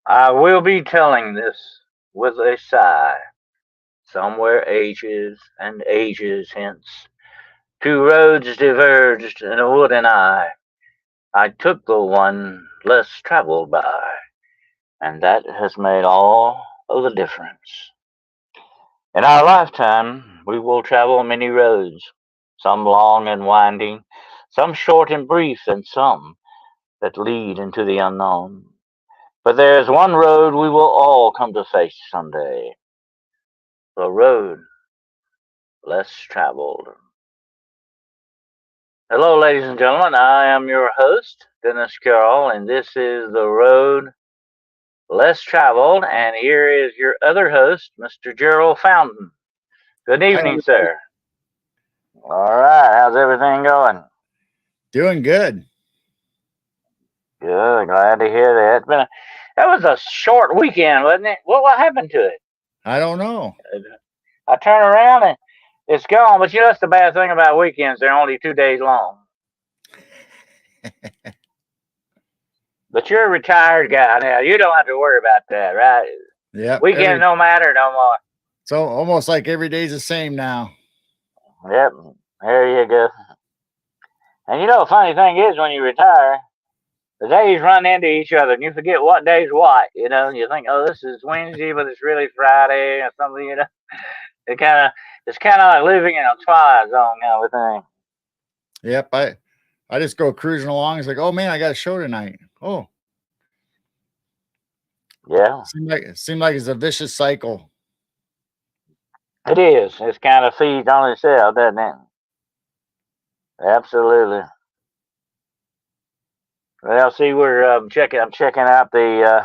I will be telling this with a sigh. Somewhere ages and ages hence, two roads diverged in a wood, and I took the one less traveled by, and that has made all of the difference. In our lifetime, we will travel many roads, some long and winding, some short and brief, and some that lead into the unknown. But there is one road we will all come to face someday, the road less traveled. Hello, ladies and gentlemen. I am your host, Dennis Carroll, and this is the road less traveled. And here is your other host, Mr. Gerald Fountain. Good Hi, evening, everybody. sir. All right, how's everything going? Doing good. Good, glad to hear that. That was a short weekend, wasn't it? What happened to it? I don't know. I turn around and it's gone. But you know, that's the bad thing about weekends. They're only 2 days long. But you're a retired guy now. You don't have to worry about that, right? Yep. Weekend don't matter no more. So almost like every day's the same now. Yep, there you go. And you know, the funny thing is, when you retire, the days run into each other, and you forget what day's what. You know, and you think, "Oh, this is Wednesday, but it's really Friday or something." You know, it's kind of like living in a twilight zone kind of thing. Yep. I just go cruising along. It's like, oh man, I got a show tonight. Oh, Yeah, seemed like it's a vicious cycle. it is. It's kind of feeds on itself, doesn't it? Absolutely. Well, see, we're checking. I'm checking out the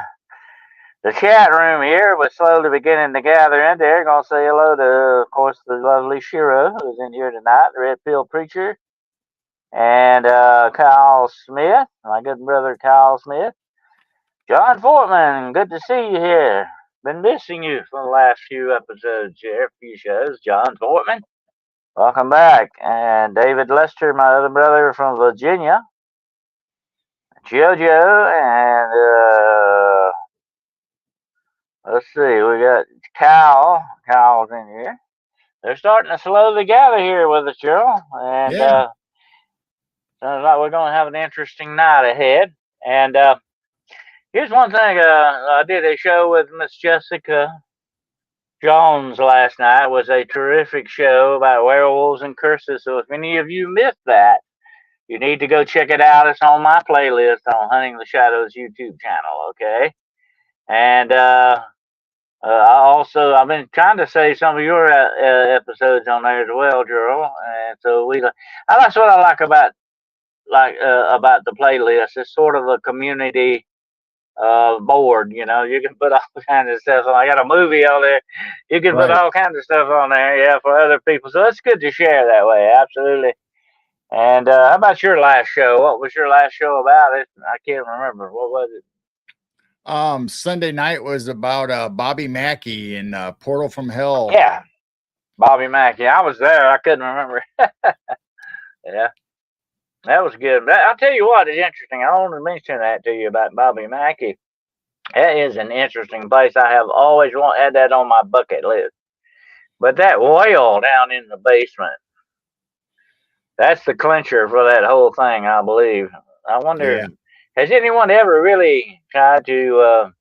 chat room here. We're slowly beginning to gather in there. Gonna say hello to, of course, the lovely Shira who's in here tonight, the Red Pill Preacher, and Kyle Smith, my good brother Kyle Smith. John Fortman, good to see you here. Been missing you for the last few episodes here, few shows. John Fortman, welcome back. And David Lester, my other brother from Virginia. JoJo, and let's see, we got Kyle. Kyle's in here. They're starting to slowly gather here with us, Gerald. And Yeah. sounds like we're going to have an interesting night ahead. And here's one thing I did a show with Miss Jessica Jones last night. It was a terrific show about werewolves and curses. So if any of you missed that, you need to go check it out. It's on my playlist on Hunting the Shadows YouTube channel, okay? And I've been trying to say some of your episodes on there as well, Gerald. And so that's what I like about the playlist. It's sort of a community board. You know, you can put all kinds of stuff on. I got a movie on there. You can put Right. all kinds of stuff on there, yeah, for other people. So it's good to share that way. Absolutely. And how about your last show? What was your last show about? It I can't remember. What was it? Sunday night was about Bobby Mackey and Portal from Hell. Yeah, Bobby Mackey. I was there. I couldn't remember. Yeah, that was good. I'll tell you what is interesting. I want to mention that to you about Bobby Mackey. That is an interesting place. I have always had that on my bucket list. But that whale down in the basement, that's the clincher for that whole thing, I believe. I wonder, Yeah. has anyone ever really tried to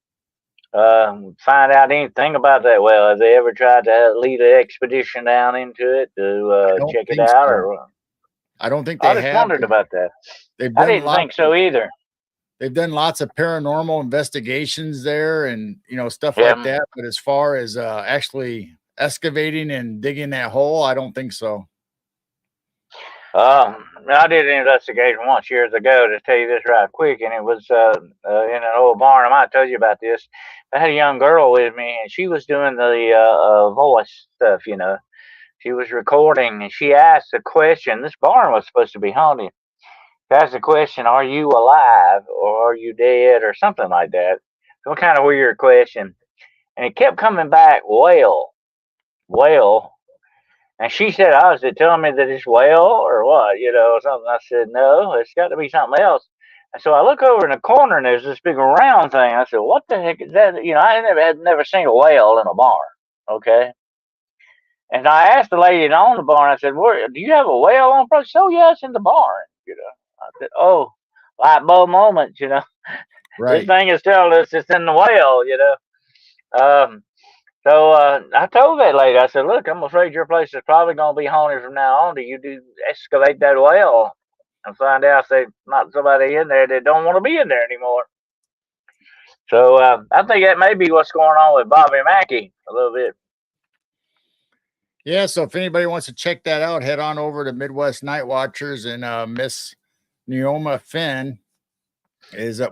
find out anything about that whale? Have they ever tried to lead an expedition down into it to I don't check it think out? so. Or I don't think I they just have. wondered about that. They've I done didn't lots think of so either. they've done lots of paranormal investigations there and stuff like Yeah. that. But as far as actually excavating and digging that hole, I don't think so. I did an investigation once years ago to tell you this right quick, and it was in an old barn. I might tell you about this. I had a young girl with me, and she was doing the voice stuff. You know, she was recording, and she asked a question. This barn was supposed to be haunted. She asked the question, "Are you alive, or are you dead, or something like that?" Some kind of weird question, and it kept coming back. Well, and she said, "Oh, is it telling me that it's well or what? You know, something." I said, "No, it's got to be something else." So I look over in the corner and there's this big round thing. I said, "What the heck is that?" I had never seen a whale in a barn. Okay, and I asked the lady that owned the barn. I said, "Where do you have a whale on property?" So yeah, it's in the barn. I said, "Oh, light bulb moment." This Right. thing is telling us it's in the whale. Um, so I told that lady, I said, "Look, I'm afraid your place is probably going to be haunted from now on. Do you do excavate that well and find out if there's not somebody in there that don't want to be in there anymore?" So I think that may be what's going on with Bobby Mackey a little bit. Yeah. So if anybody wants to check that out, head on over to Midwest Night Watchers, and Miss Neoma Finn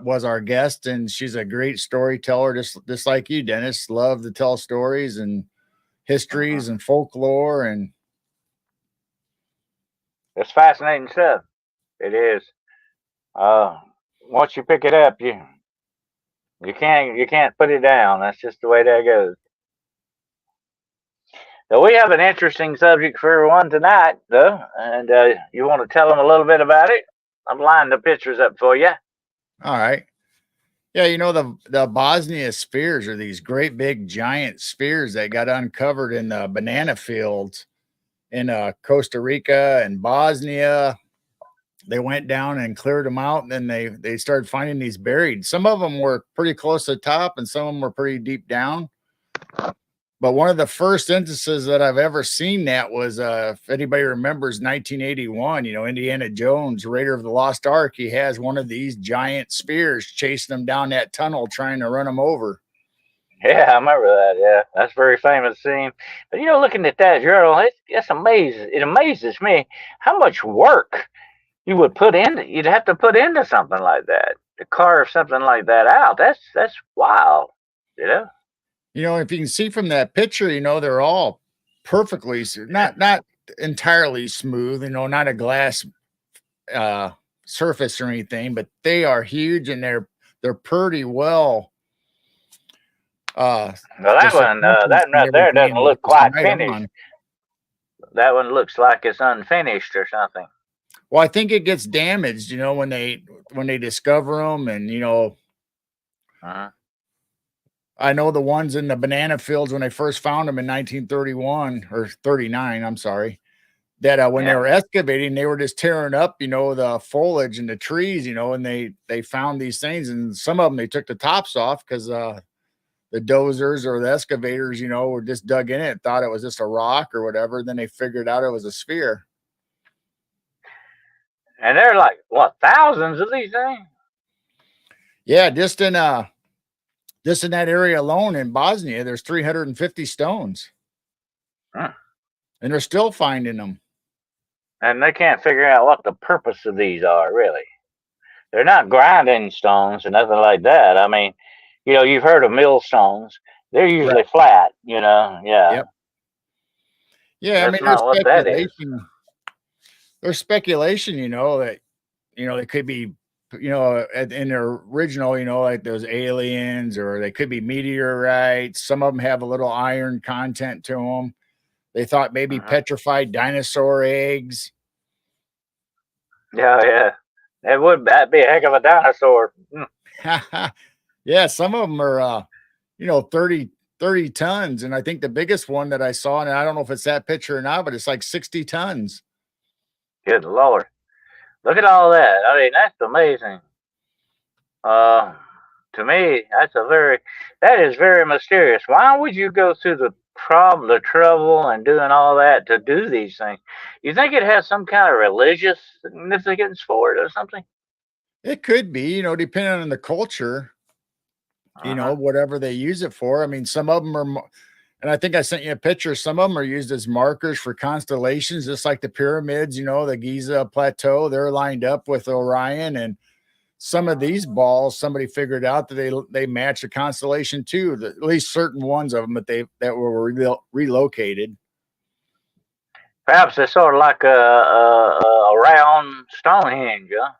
was our guest, and she's a great storyteller, just like you, Dennis. Love to tell stories and Uh-huh. histories and folklore, and It's fascinating stuff. It is. Uh, Once you pick it up, you can't put it down. That's just the way that goes. So we have an interesting subject for everyone tonight, though, and you want to tell them a little bit about it? I'm lining the pictures up for you. all right. Yeah, the Bosnia spheres are these great big giant spheres that got uncovered in the banana fields in Costa Rica and Bosnia. They went down and cleared them out, and then they started finding these buried. Some of them were pretty close to the top, and some of them were pretty deep down. But one of the first instances that I've ever seen that was, if anybody remembers 1981, Indiana Jones, Raider of the Lost Ark, he has one of these giant spears chasing them down that tunnel, trying to run them over. Yeah, I remember that. Yeah, that's a very famous scene. But looking at that, Gerald, it's amazing. It amazes me how much work you'd have to put into something like that to carve something like that out. That's wild. You know. If you can see from that picture, they're all perfectly not entirely smooth, not a glass uh surface or anything, but they are huge, and they're pretty well uh Well, the circumference that and right there doesn't everything look is quite right finished. on. That one looks like it's unfinished or something. Well, I think it gets damaged, when they discover them, and Uh-huh. I know the ones in the banana fields when they first found them in 1931 or 39, I'm sorry, that when they Yeah. were excavating, they were just tearing up, the foliage and the trees, and they found these things, and some of them they took the tops off because the dozers or the excavators, were just dug in it, thought it was just a rock or whatever. Then they figured out it was a sphere. And there are like what, thousands of these things? Yeah, just in that area alone in Bosnia, there's 350 stones, Huh. and they're still finding them. And they can't figure out what the purpose of these are, really. They're not grinding stones or nothing like that. I mean, you've heard of millstones. They're Right. usually flat, yeah. Yep. Yeah, I That's mean, there's not what that is. speculation. There's speculation, that they could be, in their original, like those aliens, or they could be meteorites. Some of them have a little iron content to them. They thought maybe Uh-huh. petrified dinosaur eggs. Yeah, yeah. That'd be a heck of a dinosaur. Yeah, some of them are, 30 tons. And I think the biggest one that I saw, and I don't know if it's that picture or not, but it's like 60 tons. Good Lord. Look at all that. I mean, that's amazing. Uh, to me, that is very mysterious. Why would you go through the trouble and doing all that to do these things? You think it has some kind of religious significance for it or something? It could be, depending on the culture, Uh-huh. whatever they use it for. I mean, some of them are, and I think I sent you a picture. Some of them are used as markers for constellations, just like the pyramids, the Giza plateau. They're lined up with Orion, and some of these balls, somebody figured out that they match a constellation too. At least certain ones of them that were relocated. Perhaps it's sort of like a round Stonehenge, huh?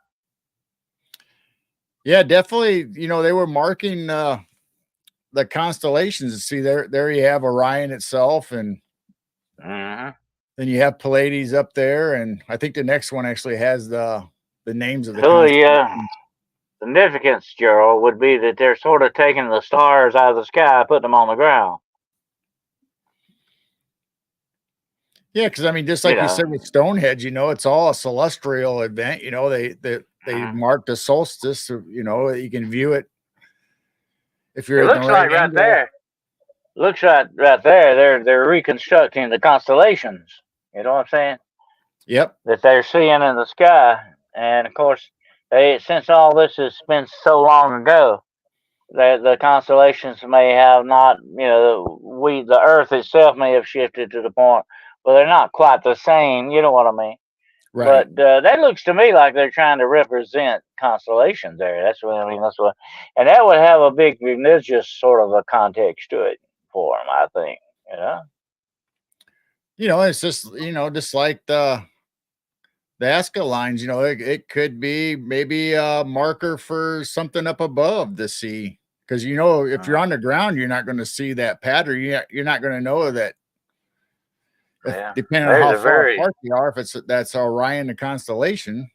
Yeah, definitely. They were marking the constellations. See, there you have Orion itself, and Mm-hmm. then you have Pleiades up there, and I think the next one actually has the names of the Who are you? constellations. significance, Gerald, would be that they're sort of taking the stars out of the sky, putting them on the ground. Yeah, because I mean, just You like you know. said with Stonehenge, it's all a celestial event. They Mhm. mark the solstice, so, you can view it if you're It in the looks right like right angle. there. Looks right there. They're reconstructing the constellations. You know what I'm saying? Yep. That they're seeing in the sky, and of course, since all this has been so long ago, the constellations may have not, the Earth itself may have shifted to the point where they're not quite the same. You know what I mean? Right. But that looks to me like they're trying to represent constellations there. That's what I mean. That's what, and that would have a big religious sort of a context to it for them. I think. You know. It's just like the Nazca lines, it could be maybe a marker for something up above the sea. Because if you're on the ground, you're not going to see that pattern. You're not going to know that. If, Yeah. depending on There's how a far very apart they are, if that's Orion, the constellation.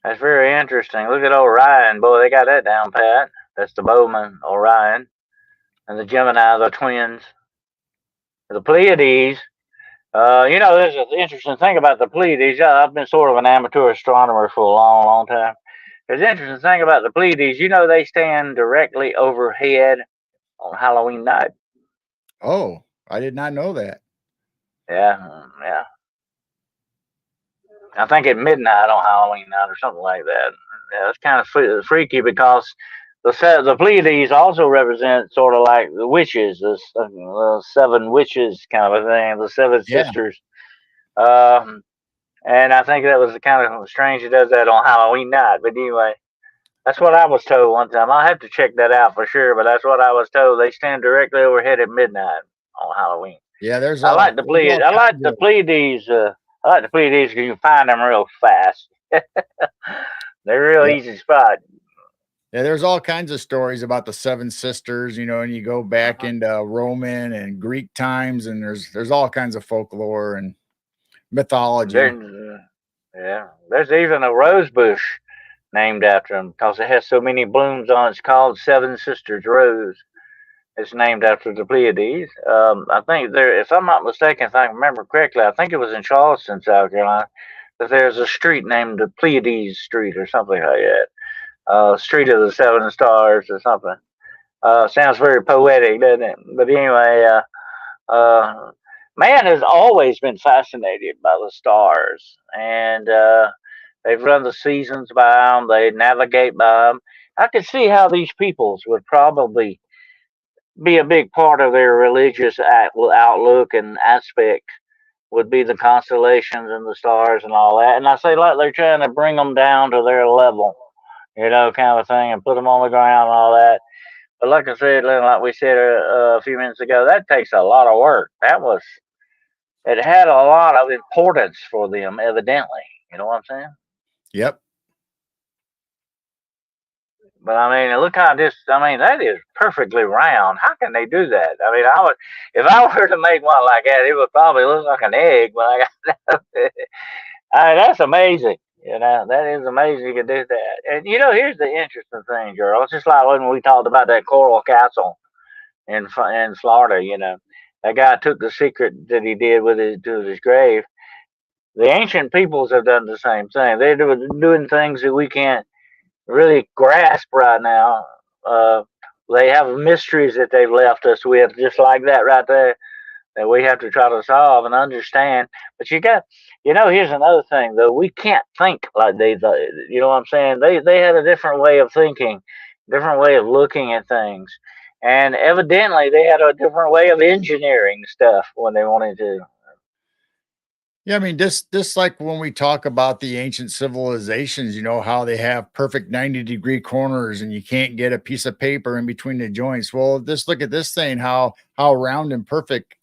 That's very interesting. Look at Orion, boy. They got that down pat. That's the Bowman Orion, and the Gemini, the twins, the Pleiades. There's an interesting thing about the Pleiades. I've been sort of an amateur astronomer for a long, long time. There's an interesting thing about the Pleiades. They stand directly overhead on Halloween night. Oh, I did not know that. Yeah. I think at midnight on Halloween night or something like that. Yeah, it's kind of freaky because the Pleiades also represent sort of like the witches, the seven witches kind of a thing, the seven Yeah. sisters. Um, and I think that was kind of strange it does that on Halloween night. But anyway, that's what I was told one time. I'll have to check that out for sure, but that's what I was told. They stand directly overhead at midnight on Halloween. Yeah, I like the there's all Pleiades. I like kinds the of Pleiades. I like the Pleiades because you can find them real fast. They're real yeah. easy to spot. Yeah, there's all kinds of stories about the seven sisters, and you go back Uh-huh. into Roman and Greek times, and there's all kinds of folklore and mythology. There's even a rose bush named after them because it has so many blooms on it. It's called Seven Sisters Rose. It's named after the Pleiades. I think if I'm not mistaken, if I remember correctly, I think it was in Charleston, South Carolina, that there's a street named the Pleiades Street or something like that. Street of the Seven Stars or something. Sounds very poetic, doesn't it? But anyway, man has always been fascinated by the stars, and they've run the seasons by them. They navigate by them. I can see how these peoples would probably be a big part of their religious outlook and aspect would be the constellations and the stars and all that. And I say like they're trying to bring them down to their level, kind of thing, and put them on the ground and all that. But like I said, like we said a few minutes ago, that takes a lot of work. It had a lot of importance for them, evidently. You know what I'm saying? Yep. But I mean, look how that is perfectly round. How can they do that? I mean, if I were to make one like that, it would probably look like an egg when I got I mean, that's amazing. That is amazing you can do that. And here's the interesting thing, girl. It's just like when we talked about that coral castle in Florida. That guy took the secret that he did to his grave. The ancient peoples have done the same thing. They're doing things that we can't really grasp right now. Uh, they have mysteries that they've left us with, just like that right there, that we have to try to solve and understand. But here's another thing though. We can't think like they, you know what I'm saying? They had a different way of thinking, different way of looking at things, and evidently they had a different way of engineering stuff when they wanted to. Yeah, I mean, just like when we talk about the ancient civilizations, how they have perfect 90-degree corners and you can't get a piece of paper in between the joints. Well, just look at this thing, how round and perfect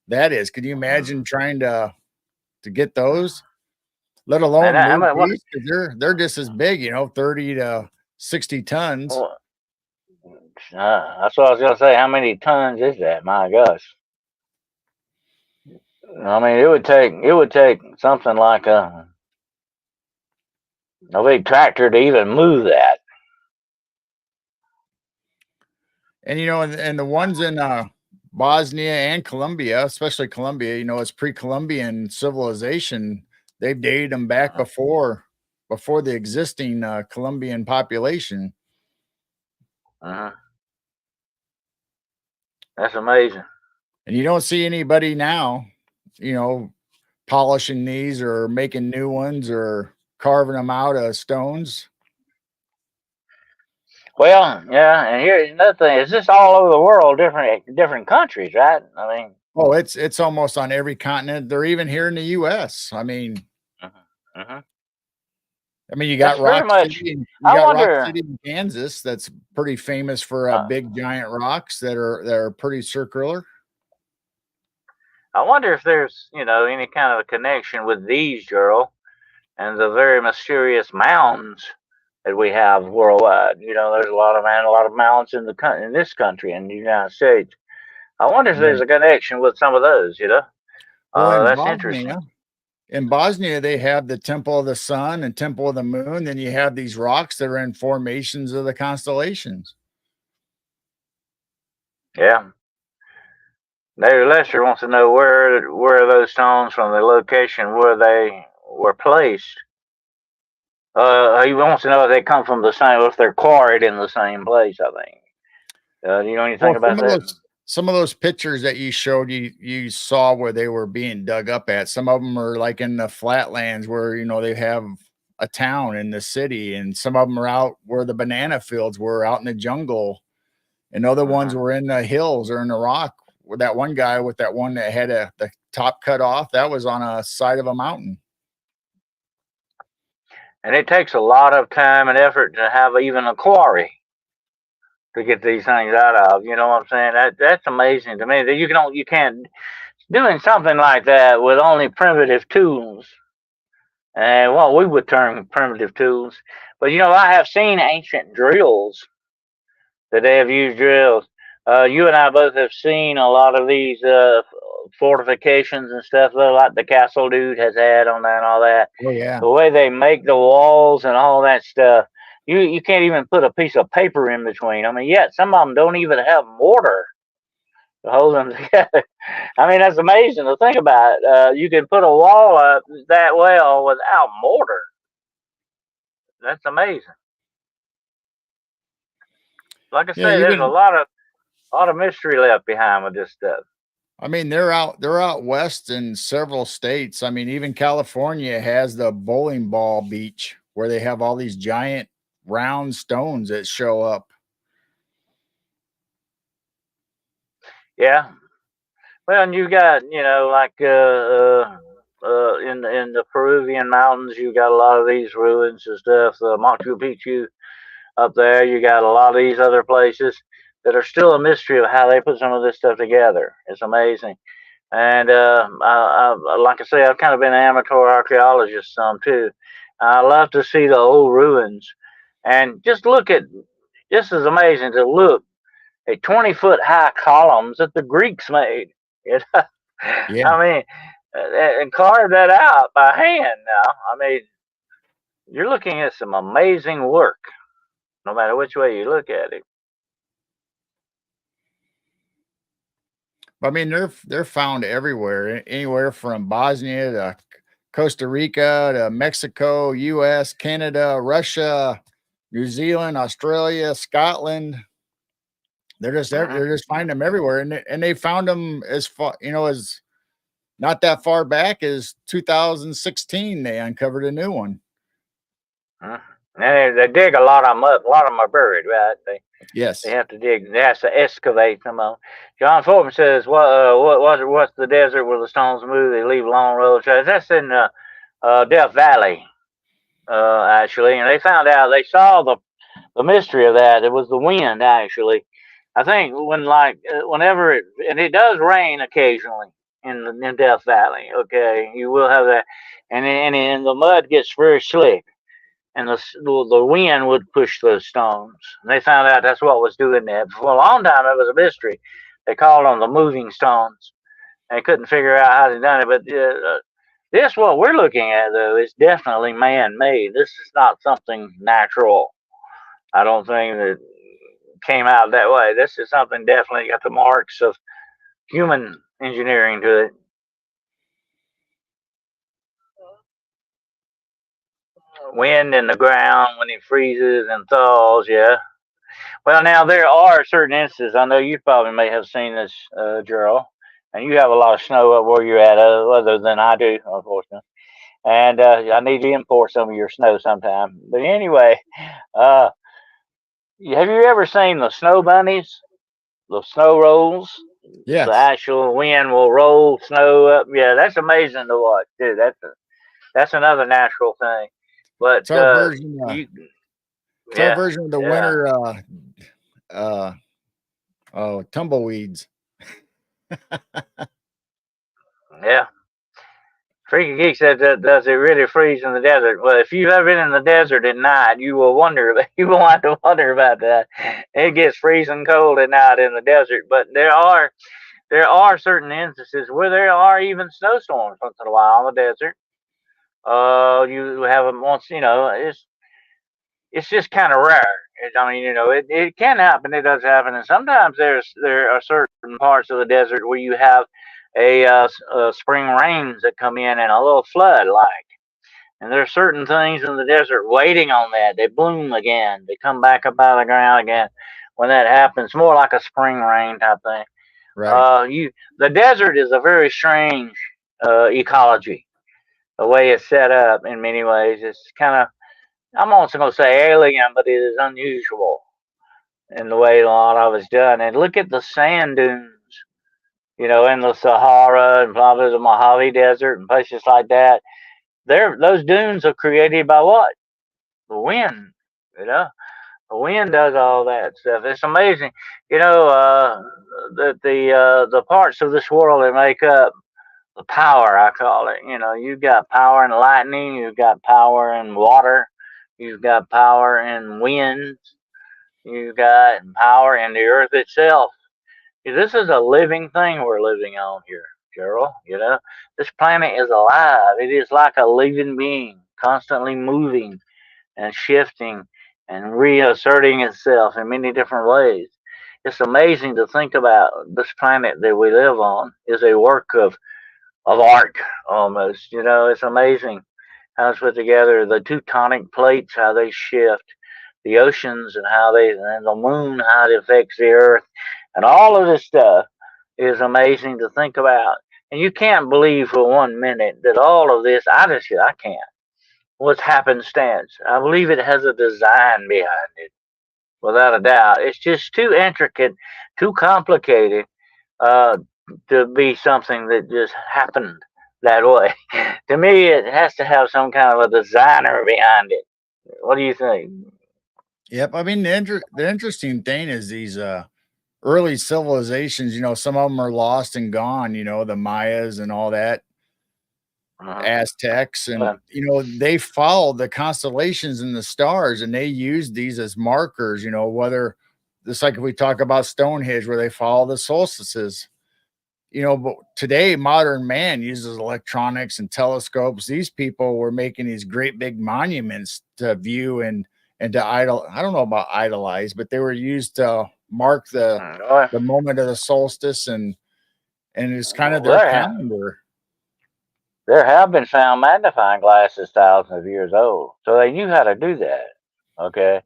that is. Could you imagine trying to get those, let And alone I move mean, what? these? Because they're just as big, 30 to 60 tons. Well, that's what I was gonna say. How many tons is that? My gosh. I mean, it would take something like a big tractor to even move that. And and the ones in Bosnia and Colombia, especially Colombia, it's pre-Columbian civilization. They've dated them back before the existing Colombian population. Uh-huh. That's amazing. And you don't see anybody now, polishing these or making new ones or carving them out of stones. Well, yeah, and here's another thing: is this all over the world, different countries, right? I mean, oh, it's almost on every continent. They're even here in the U.S. I mean, uh-huh. You got That's pretty Rock much. City. I Rock wonder. City in Kansas. That's pretty famous for big giant rocks that are pretty circular. I wonder if there's any kind of a connection with these, Gerald, and the very mysterious mountains that we have worldwide. There's a lot of mountains in this country, in the United States. I wonder if there's a connection with some of those. Well, That's interesting. In Bosnia, they have the Temple of the Sun and Temple of the Moon. Then you have these rocks that are in formations of the constellations. Yeah. David Lester wants to know where those stones from the location where they were placed. He wants to know if they come from the same, if they're quarried in the same place. I think. Do you know anything about that? Some of those pictures that you showed, you saw where they were being dug up at. Some of them are like in the flatlands where they have a town in the city, and some of them are out where the banana fields were, out in the jungle, and other ones were in the hills or in the rock. With that one guy with that one that had the top cut off, that was on a side of a mountain. And it takes a lot of time and effort to have even a quarry to get these things out of. You know what I'm saying? That's amazing to me that you can't doing something like that with only primitive tools, and what we would term primitive tools. But I have seen ancient drills that they have used drills. You and I both have seen a lot of these fortifications and stuff, like the Castle Dude has had on there and all that. Oh yeah, the way they make the walls and all that stuff. You can't even put a piece of paper in between. I mean, yet some of them don't even have mortar to hold them together. I mean, that's amazing to think about. You can put a wall up that well without mortar. That's amazing. Like I say, there's a lot of mystery left behind with this stuff. I mean, they're out west in several states. I mean, even California has the bowling ball beach where they have all these giant round stones that show up. Yeah. Well, and you got, like in the Peruvian mountains, you got a lot of these ruins and stuff. The Machu Picchu up there, you got a lot of these other places that are still a mystery of how they put some of this stuff together. It's amazing. And like I say, I've kind of been an amateur archaeologist some too. I love to see the old ruins and just look at. This is amazing to look at 20-foot high columns that the Greeks made. Yeah. I mean, and carved that out by hand. Now, I mean, you're looking at some amazing work, no matter which way you look at it. I mean, they're found everywhere, anywhere from Bosnia to Costa Rica to Mexico, U.S., Canada, Russia, New Zealand, Australia, Scotland. They're just finding them everywhere, and they found them as far as not that far back as 2016. They uncovered a new one. And they dig a lot of them up. A lot of them are buried, right? Yes. They have to dig. They have to excavate them. John Foreman says, what's the desert where the stones move? They leave long road trails. That's in Death Valley, actually. And they found out, they saw the mystery of that. It was the wind, actually. I think whenever it does rain occasionally in Death Valley. Okay, you will have that, and the mud gets very slick, and the wind would push those stones. And they found out that's what was doing that. For a long time, it was a mystery. They called them the moving stones. They couldn't figure out how they done it. But this, what we're looking at, though, is definitely man-made. This is not something natural. I don't think that came out that way. This is something definitely got the marks of human engineering to it. Wind in the ground when it freezes and thaws. Yeah. Well, now there are certain instances. I know you probably may have seen this, Gerald, and you have a lot of snow up where you're at, other than I do, unfortunately. And I need to import some of your snow sometime. But anyway, uh, have you ever seen the snow bunnies, the snow rolls? The Yes. actual wind will roll snow up. Yeah, that's amazing to watch, too. That's another natural thing. But It's our version. you, It's our yeah, version of the yeah, winter. Uh, oh, tumbleweeds. yeah. Freaky Geek said that does it really freeze in the desert? Well, if you've ever been in the desert at night, you will wonder. You will have to wonder about that. It gets freezing cold at night in the desert, but there are certain instances where there are even snowstorms once in a while in the desert. You have them once. It's just kind of rare. I mean, it can happen. It does happen, and sometimes there are certain parts of the desert where you have spring rains that come in and a little flood like. And there are certain things in the desert waiting on that. They bloom again. They come back up out of the ground again. When that happens, more like a spring rain type thing. Right. The desert is a very strange ecology. The way it's set up in many ways, it's kind of, I'm also going to say alien, but it is unusual in the way a lot of it's done. And look at the sand dunes, in the Sahara and probably the Mojave Desert and places like that. Those dunes are created by what? The wind. You know, the wind does all that stuff. It's amazing. The parts of this world that make up the power, I call it. You've got power in lightning, you've got power in water, you've got power in wind, you've got power in the earth itself. This is a living thing we're living on here, Gerald. This planet is alive. It is like a living being, constantly moving and shifting and reasserting itself in many different ways. It's amazing to think about this planet that we live on is a work of art almost. It's amazing how it's put together. The tectonic plates, how they shift, the oceans and the moon, how it affects the earth, and all of this stuff is amazing to think about. And you can't believe for 1 minute that all of this, I can't. What's happenstance? I believe it has a design behind it, without a doubt. It's just too intricate, too complicated, uh, to be something that just happened that way. To me, it has to have some kind of a designer behind it. What do you think? Yep. I mean, the interesting thing is these early civilizations. Some of them are lost and gone. The Mayas and all that, Uh-huh. Aztecs, and Well, they followed the constellations and the stars, and they used these as markers. Whether just like if we talk about Stonehenge, where they follow the solstices. But today modern man uses electronics and telescopes. These people were making these great big monuments to view and to idol. I don't know about idolize, but they were used to mark the well, the moment of the solstice, and it's kind of their there, calendar. there have been found magnifying glasses thousands of years old, so they knew how to do that. Okay,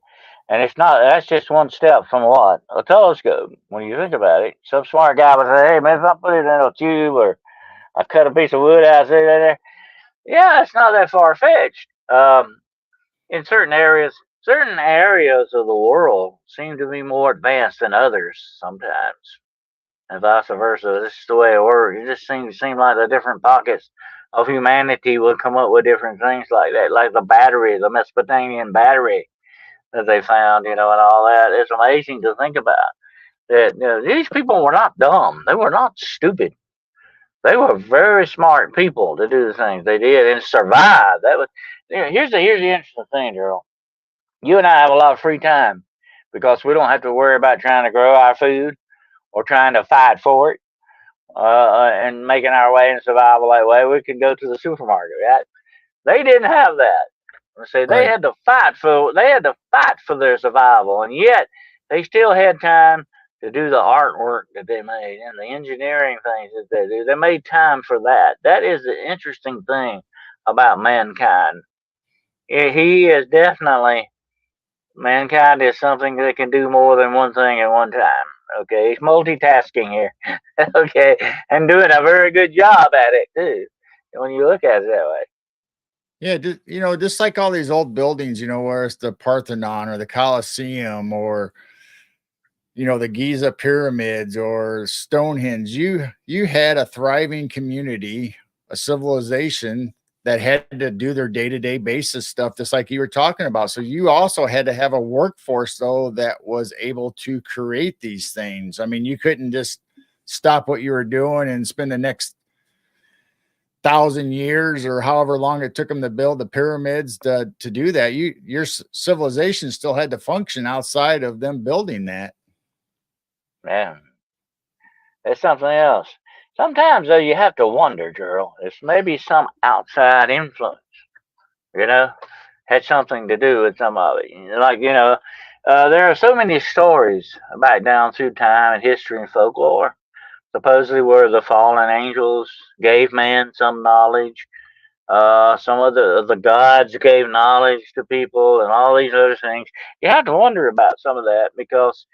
and it's not. That's just one step from what a telescope. When you think about it, some smart guy would say, "Hey man, if I put it in a tube or I cut a piece of wood out there, yeah, it's not that far fetched." In certain areas of the world seem to be more advanced than others sometimes, and vice versa. This is the way it works. It just seem like the different pockets of humanity would come up with different things like that, like the Mesopotamian battery that they found, and all that. It's amazing to think about that. These people were not dumb. They were not stupid. They were very smart people to do the things they did and survive. That was here's the interesting thing, Gerald. You and I have a lot of free time because we don't have to worry about trying to grow our food or trying to fight for it, and making our way in survival that way. We can go to the supermarket, right? They didn't have that. Say Right. they had to fight for their survival, and yet they still had time to do the artwork that they made and the engineering things that they do. They made time for that. That is the interesting thing about mankind. He is definitely, mankind is something that can do more than one thing at one time. Okay, he's multitasking here. Okay, and doing a very good job at it too. When you look at it that way. Yeah, just like all these old buildings, where it's the Parthenon or the Colosseum or the Giza pyramids or Stonehenge, you had a thriving community, a civilization that had to do their day-to-day basis stuff, just like you were talking about. So you also had to have a workforce though that was able to create these things. I mean, you couldn't just stop what you were doing and spend the next 1,000 years or however long it took them to build the pyramids to do that. Your civilization still had to function outside of them building that. Yeah, it's something else. Sometimes though, you have to wonder, Gerald. It's maybe some outside influence. You know, had something to do with some of it. Like there are so many stories back down through time and history and folklore, supposedly where the fallen angels gave man some knowledge. Some of the gods gave knowledge to people, and all these other things. You have to wonder about some of that because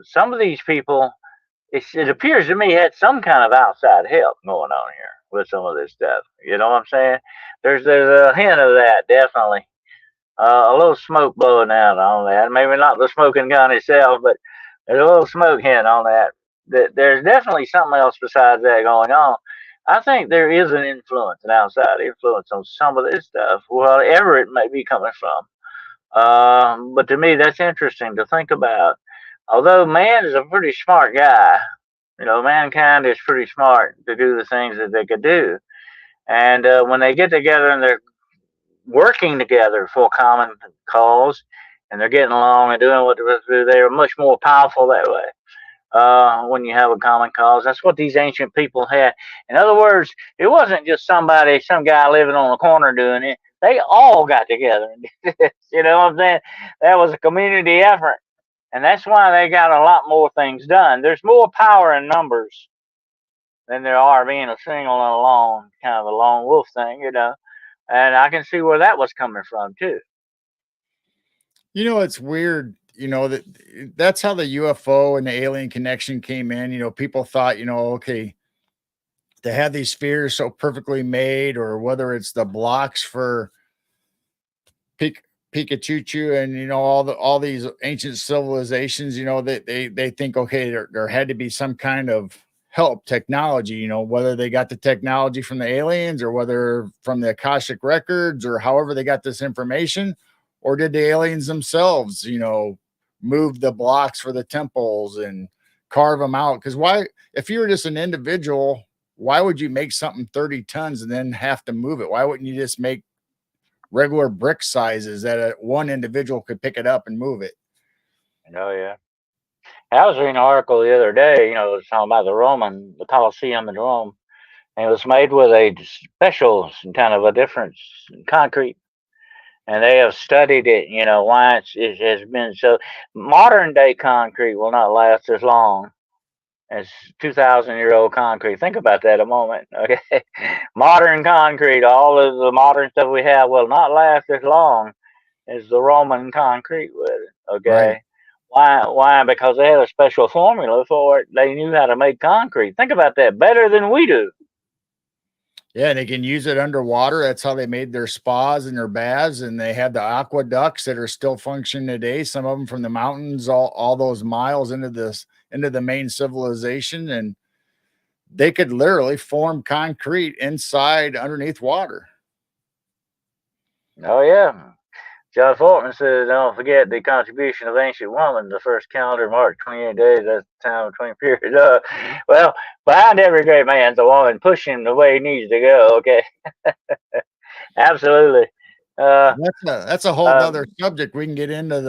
some of these people, it appears to me, had some kind of outside help going on here with some of this stuff. You know what I'm saying? There's a hint of that definitely. A little smoke blowing out on that. Maybe not the smoking gun itself, but there's a little smoke hint on that. There's definitely something else besides that going on. I think there is an influence, an outside influence on some of this stuff, wherever it may be coming from. But to me, that's interesting to think about. Although man is a pretty smart guy, mankind is pretty smart to do the things that they could do. And when they get together and they're working together for a common cause and they're getting along and doing what they're supposed to do, they're much more powerful that way. When you have a common cause, that's what these ancient people had. In other words, it wasn't just some guy living on a corner doing it. They all got together and did this. You know what I'm saying? That was a community effort. And that's why they got a lot more things done. There's more power in numbers than there are being a single and alone, kind of a lone wolf thing, And I can see where that was coming from too. It's weird, that's how the UFO and the alien connection came in. People thought, okay, to have these spheres so perfectly made, or whether it's the blocks for Pikachu and all these ancient civilizations, they think, okay, there had to be some kind of help technology, whether they got the technology from the aliens or whether from the Akashic records or however they got this information, or did the aliens themselves, move the blocks for the temples and carve them out? Because why, if you were just an individual, why would you make something 30 tons and then have to move it? Why wouldn't you just make regular brick sizes that one individual could pick it up and move it? Oh yeah. I was reading an article the other day, it was talking about the Colosseum in Rome, and it was made with a special kind of a different concrete. And they have studied it, why it has been so. Modern day concrete will not last as long as 2,000-year-old concrete. Think about that a moment, okay? Modern concrete, all of the modern stuff we have will not last as long as the Roman concrete would, okay? Right. Why? Because they had a special formula for it. They knew how to make concrete. Think about that, better than we do. Yeah, they can use it underwater. That's how they made their spas and their baths. And they have the aqueducts that are still functioning today. Some of them from the mountains, all those miles into the main civilization. And they could literally form concrete inside underneath water. Oh yeah. John Fortman says, don't forget the contribution of ancient woman. The first calendar marked 28 days. That's the time between periods. Well, behind every great man's a woman pushing him the way he needs to go. Okay. Absolutely. That's a whole other subject. We can get into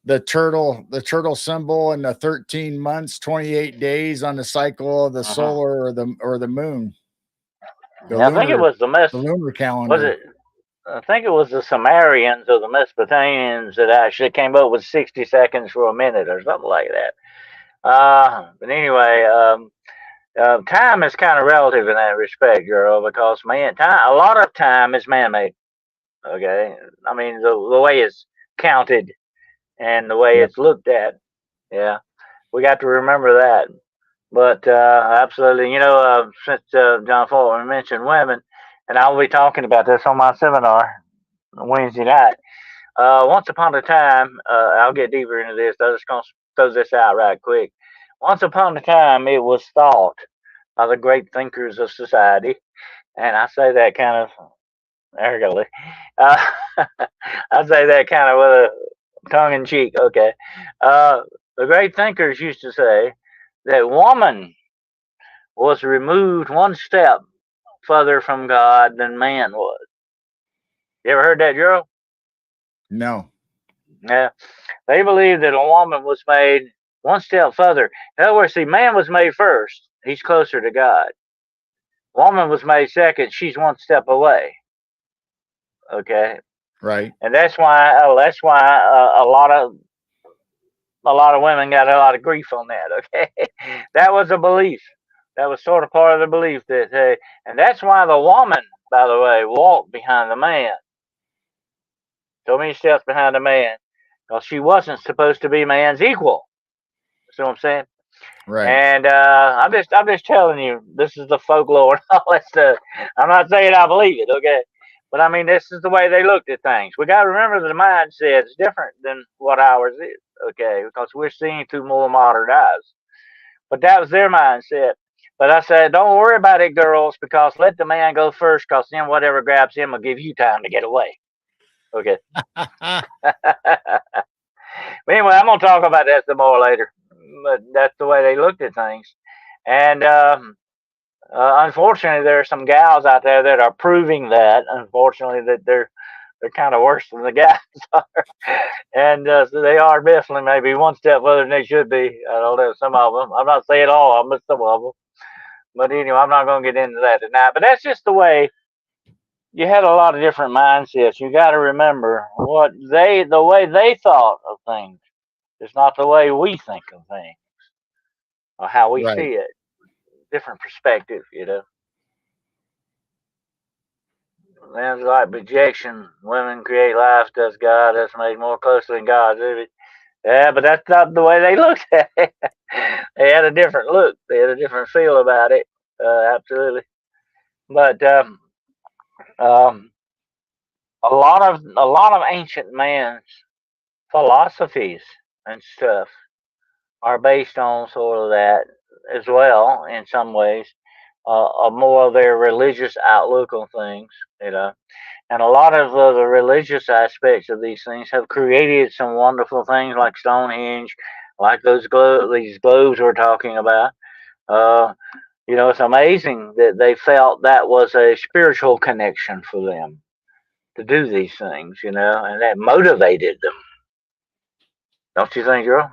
the turtle symbol and the 13 months, 28 days on the cycle of the solar or the moon. I think it was the lunar calendar. Was it? I think it was the Sumerians or the Mesopotamians that actually came up with 60 seconds for a minute or something like that. But anyway, time is kind of relative in that respect, girl, because a lot of time is man-made. Okay, I mean the way it's counted and the way Yep. it's looked at. Yeah, we got to remember that. But absolutely, since John Fulton mentioned women, and I'll be talking about this on my seminar Wednesday night. Once upon a time, I'll get deeper into this. I'm just going to throw this out right quick. Once upon a time, it was thought by the great thinkers of society, and I say that kind of arrogantly. Uh, I say that kind of with a tongue in cheek. Okay. Uh, the great thinkers used to say that woman was removed one step further from God than man was. You ever heard that, Gerald? No. Yeah. They believe that a woman was made one step further. In other words, see, man was made first. He's closer to God. Woman was made second. She's one step away. Okay, Right. and that's why a lot of women got a lot of grief on that. Okay, that was a belief. That was sort of part of the belief that, and that's why the woman, by the way, walked behind the man, so many steps behind the man, because she wasn't supposed to be man's equal. See what I'm saying? Right. And I'm just telling you, this is the folklore and all that stuff. I'm not saying I believe it, okay? But I mean, this is the way they looked at things. We got to remember the mindset is different than what ours is, okay? Because we're seeing through more modern eyes. But that was their mindset. But I said, don't worry about it, girls, because let the man go first, because then whatever grabs him will give you time to get away. Okay. Anyway, I'm gonna talk about that some more later. But that's the way they looked at things, and unfortunately, there are some gals out there that are proving that. Unfortunately, that they're kind of worse than the guys are, and so they are definitely maybe one step further than they should be. I don't know, some of them. I'm not saying all of them, but some of them. But anyway, I'm not going to get into that tonight. But that's just the way you had a lot of different mindsets. You got to remember the way they thought of things. It's not the way we think of things or how we Right. see it. Different perspective, Man's like projection. Women create life, does God. That's made more closely than God. Yeah, but that's not the way they looked at it. They had a different look. They had a different feel about it. Absolutely. But um, a lot of ancient man's philosophies and stuff are based on sort of that as well in some ways, more of their religious outlook on things, And a lot of the religious aspects of these things have created some wonderful things like Stonehenge, like these globes we're talking about. Uh, it's amazing that they felt that was a spiritual connection for them to do these things, and that motivated them. Don't you think, girl?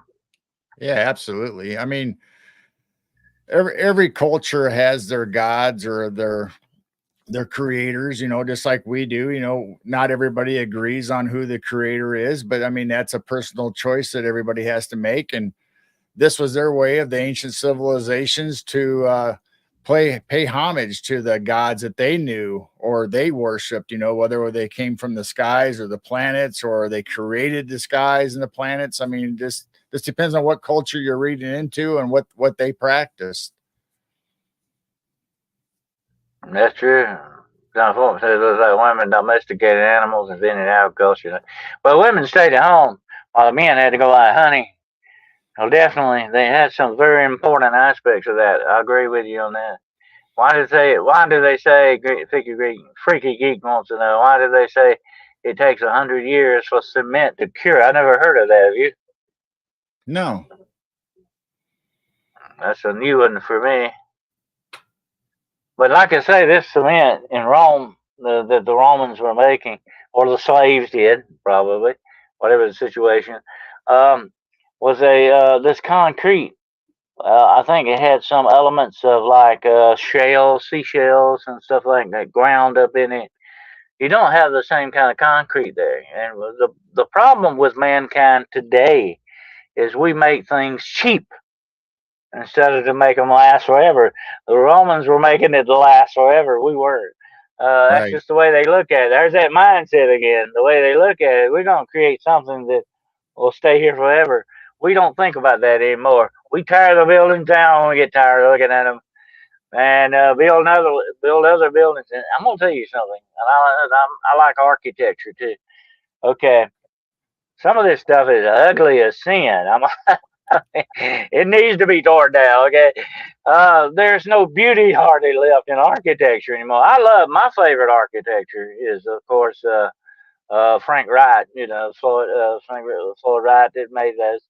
Yeah, absolutely. I mean, every culture has their gods or their creators, just like we do. Not everybody agrees on who the creator is, but I mean, that's a personal choice that everybody has to make. And this was their way of the ancient civilizations to pay homage to the gods that they knew or they worshipped, whether they came from the skies or the planets or they created the skies and the planets. I mean, this depends on what culture you're reading into and what they practiced. That's true. John Fulton says those like women domesticated animals and invented agriculture. Well, women stayed at home while the men had to go out hunting. Well, definitely, they had some very important aspects of that. I agree with you on that. Why do they say? Freaky Geek wants to know. Why do they say it takes 100 years for cement to cure? I never heard of that. Have you? No. That's a new one for me. But like I say, this cement in Rome that the Romans were making, or the slaves did, probably, whatever the situation, um, was a this concrete. I think it had some elements of like seashells, and stuff like that ground up in it. you don't have the same kind of concrete there. And the problem with mankind today is we make things cheap instead of to make them last forever. The Romans were making it to last forever. We weren't. That's Right. just the way they look at it. There's that mindset again. The way they look at it, we're gonna create something that will stay here forever. We don't think about that anymore. We tear the buildings down when we get tired of looking at them, and build other buildings. And I'm gonna tell you something. And I like architecture too. Okay, some of this stuff is ugly as sin. It needs to be torn down. Okay, there's no beauty hardly left in architecture anymore. I love my favorite architecture is of course Frank Wright. You know, Floyd Wright that made those.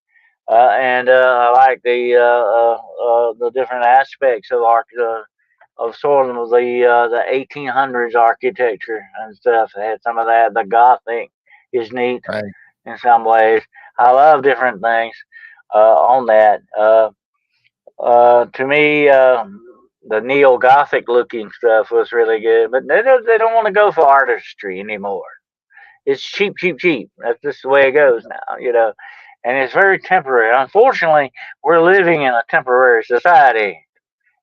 And I like the different aspects of of sort of the 1800s architecture and stuff. It had some of that. The Gothic is neat Right. in some ways. I love different things on that. To me, the neo Gothic looking stuff was really good, but they don't want to go for artistry anymore. It's cheap, cheap, cheap. That's just the way it goes now, you know. And it's very temporary. Unfortunately, we're living in a temporary society.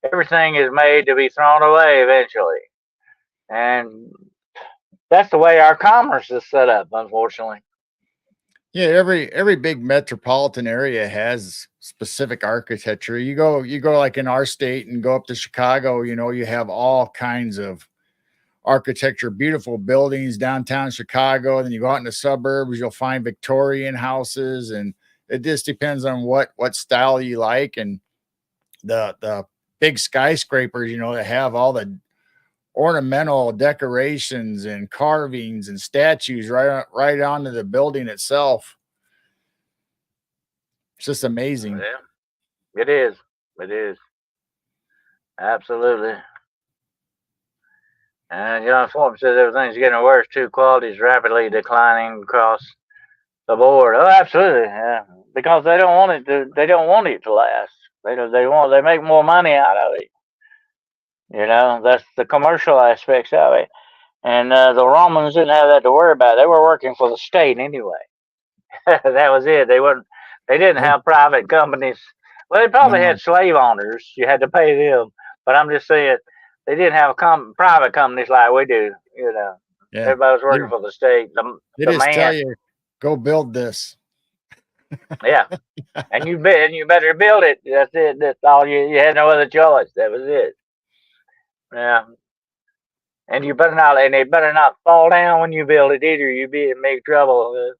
Everything is made to be thrown away eventually. And that's the way our commerce is set up, unfortunately. Yeah, every big metropolitan area has specific architecture. You go like in our state and go up to Chicago, you know, you have all kinds of architecture, beautiful buildings downtown Chicago. Then you go out in the suburbs, you'll find Victorian houses, and it just depends on what style you like. And the big skyscrapers, you know, that have all the ornamental decorations and carvings and statues right onto the building itself. It's just amazing. Yeah, it is. It is. Absolutely. And John Forbes says everything's getting worse too. Quality is rapidly declining across the board. Oh, absolutely. Yeah. Because they don't want it to. They don't want it to last. They don't. They want. They make more money out of it. You know, that's the commercial aspects of it. And the Romans didn't have that to worry about. They were working for the state anyway. That was it. They weren't. They didn't Nope. have private companies. Well, they probably No. had slave owners. You had to pay them. But I'm just saying, they didn't have private companies like we do. You know, Yeah. everybody was They, working for the state. they The just tell man. you, go build this. Yeah, and you better build it. That's it. That's all you had no other choice. That was it. Yeah, and you better not, and they better not fall down when you build it either. You be in big trouble.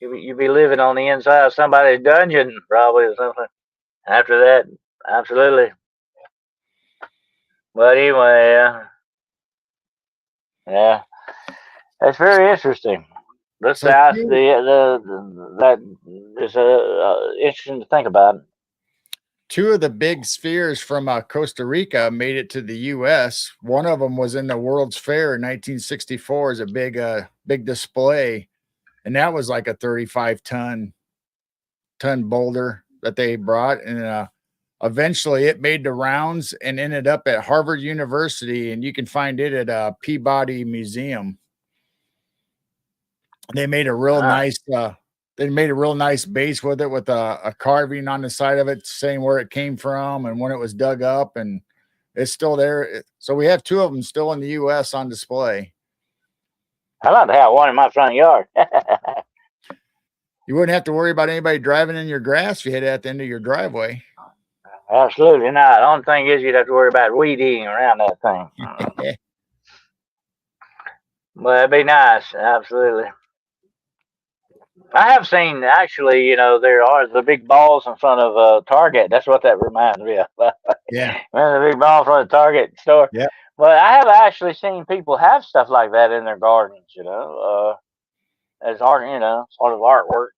You be living on the inside of somebody's dungeon probably or something. After that, absolutely. But anyway, yeah, that's very interesting. The So South, two that is interesting to think about. two of the big spheres from Costa Rica made it to the U.S. One of them was in the World's Fair in 1964 as a big display, and that was like a 35 ton boulder that they brought, and eventually it made the rounds and ended up at Harvard University, and you can find it at a Peabody Museum. They made a real Ah, nice base with it with a carving on the side of it saying where it came from and when it was dug up, and it's still there. So we have two of them still in the US on display. I'd like to have one in my front yard. You wouldn't have to worry about anybody driving in your grass if you had it at the end of your driveway. Absolutely not. The only thing is you'd have to worry about weed eating around that thing. But it'd be nice. Absolutely. I have seen actually, you know, there are the big balls in front of Target. That's what that reminds me of. Yeah. Man, the big ball in front of Target store. Yeah. But I have actually seen people have stuff like that in their gardens, you know, as art, you know, sort of artwork.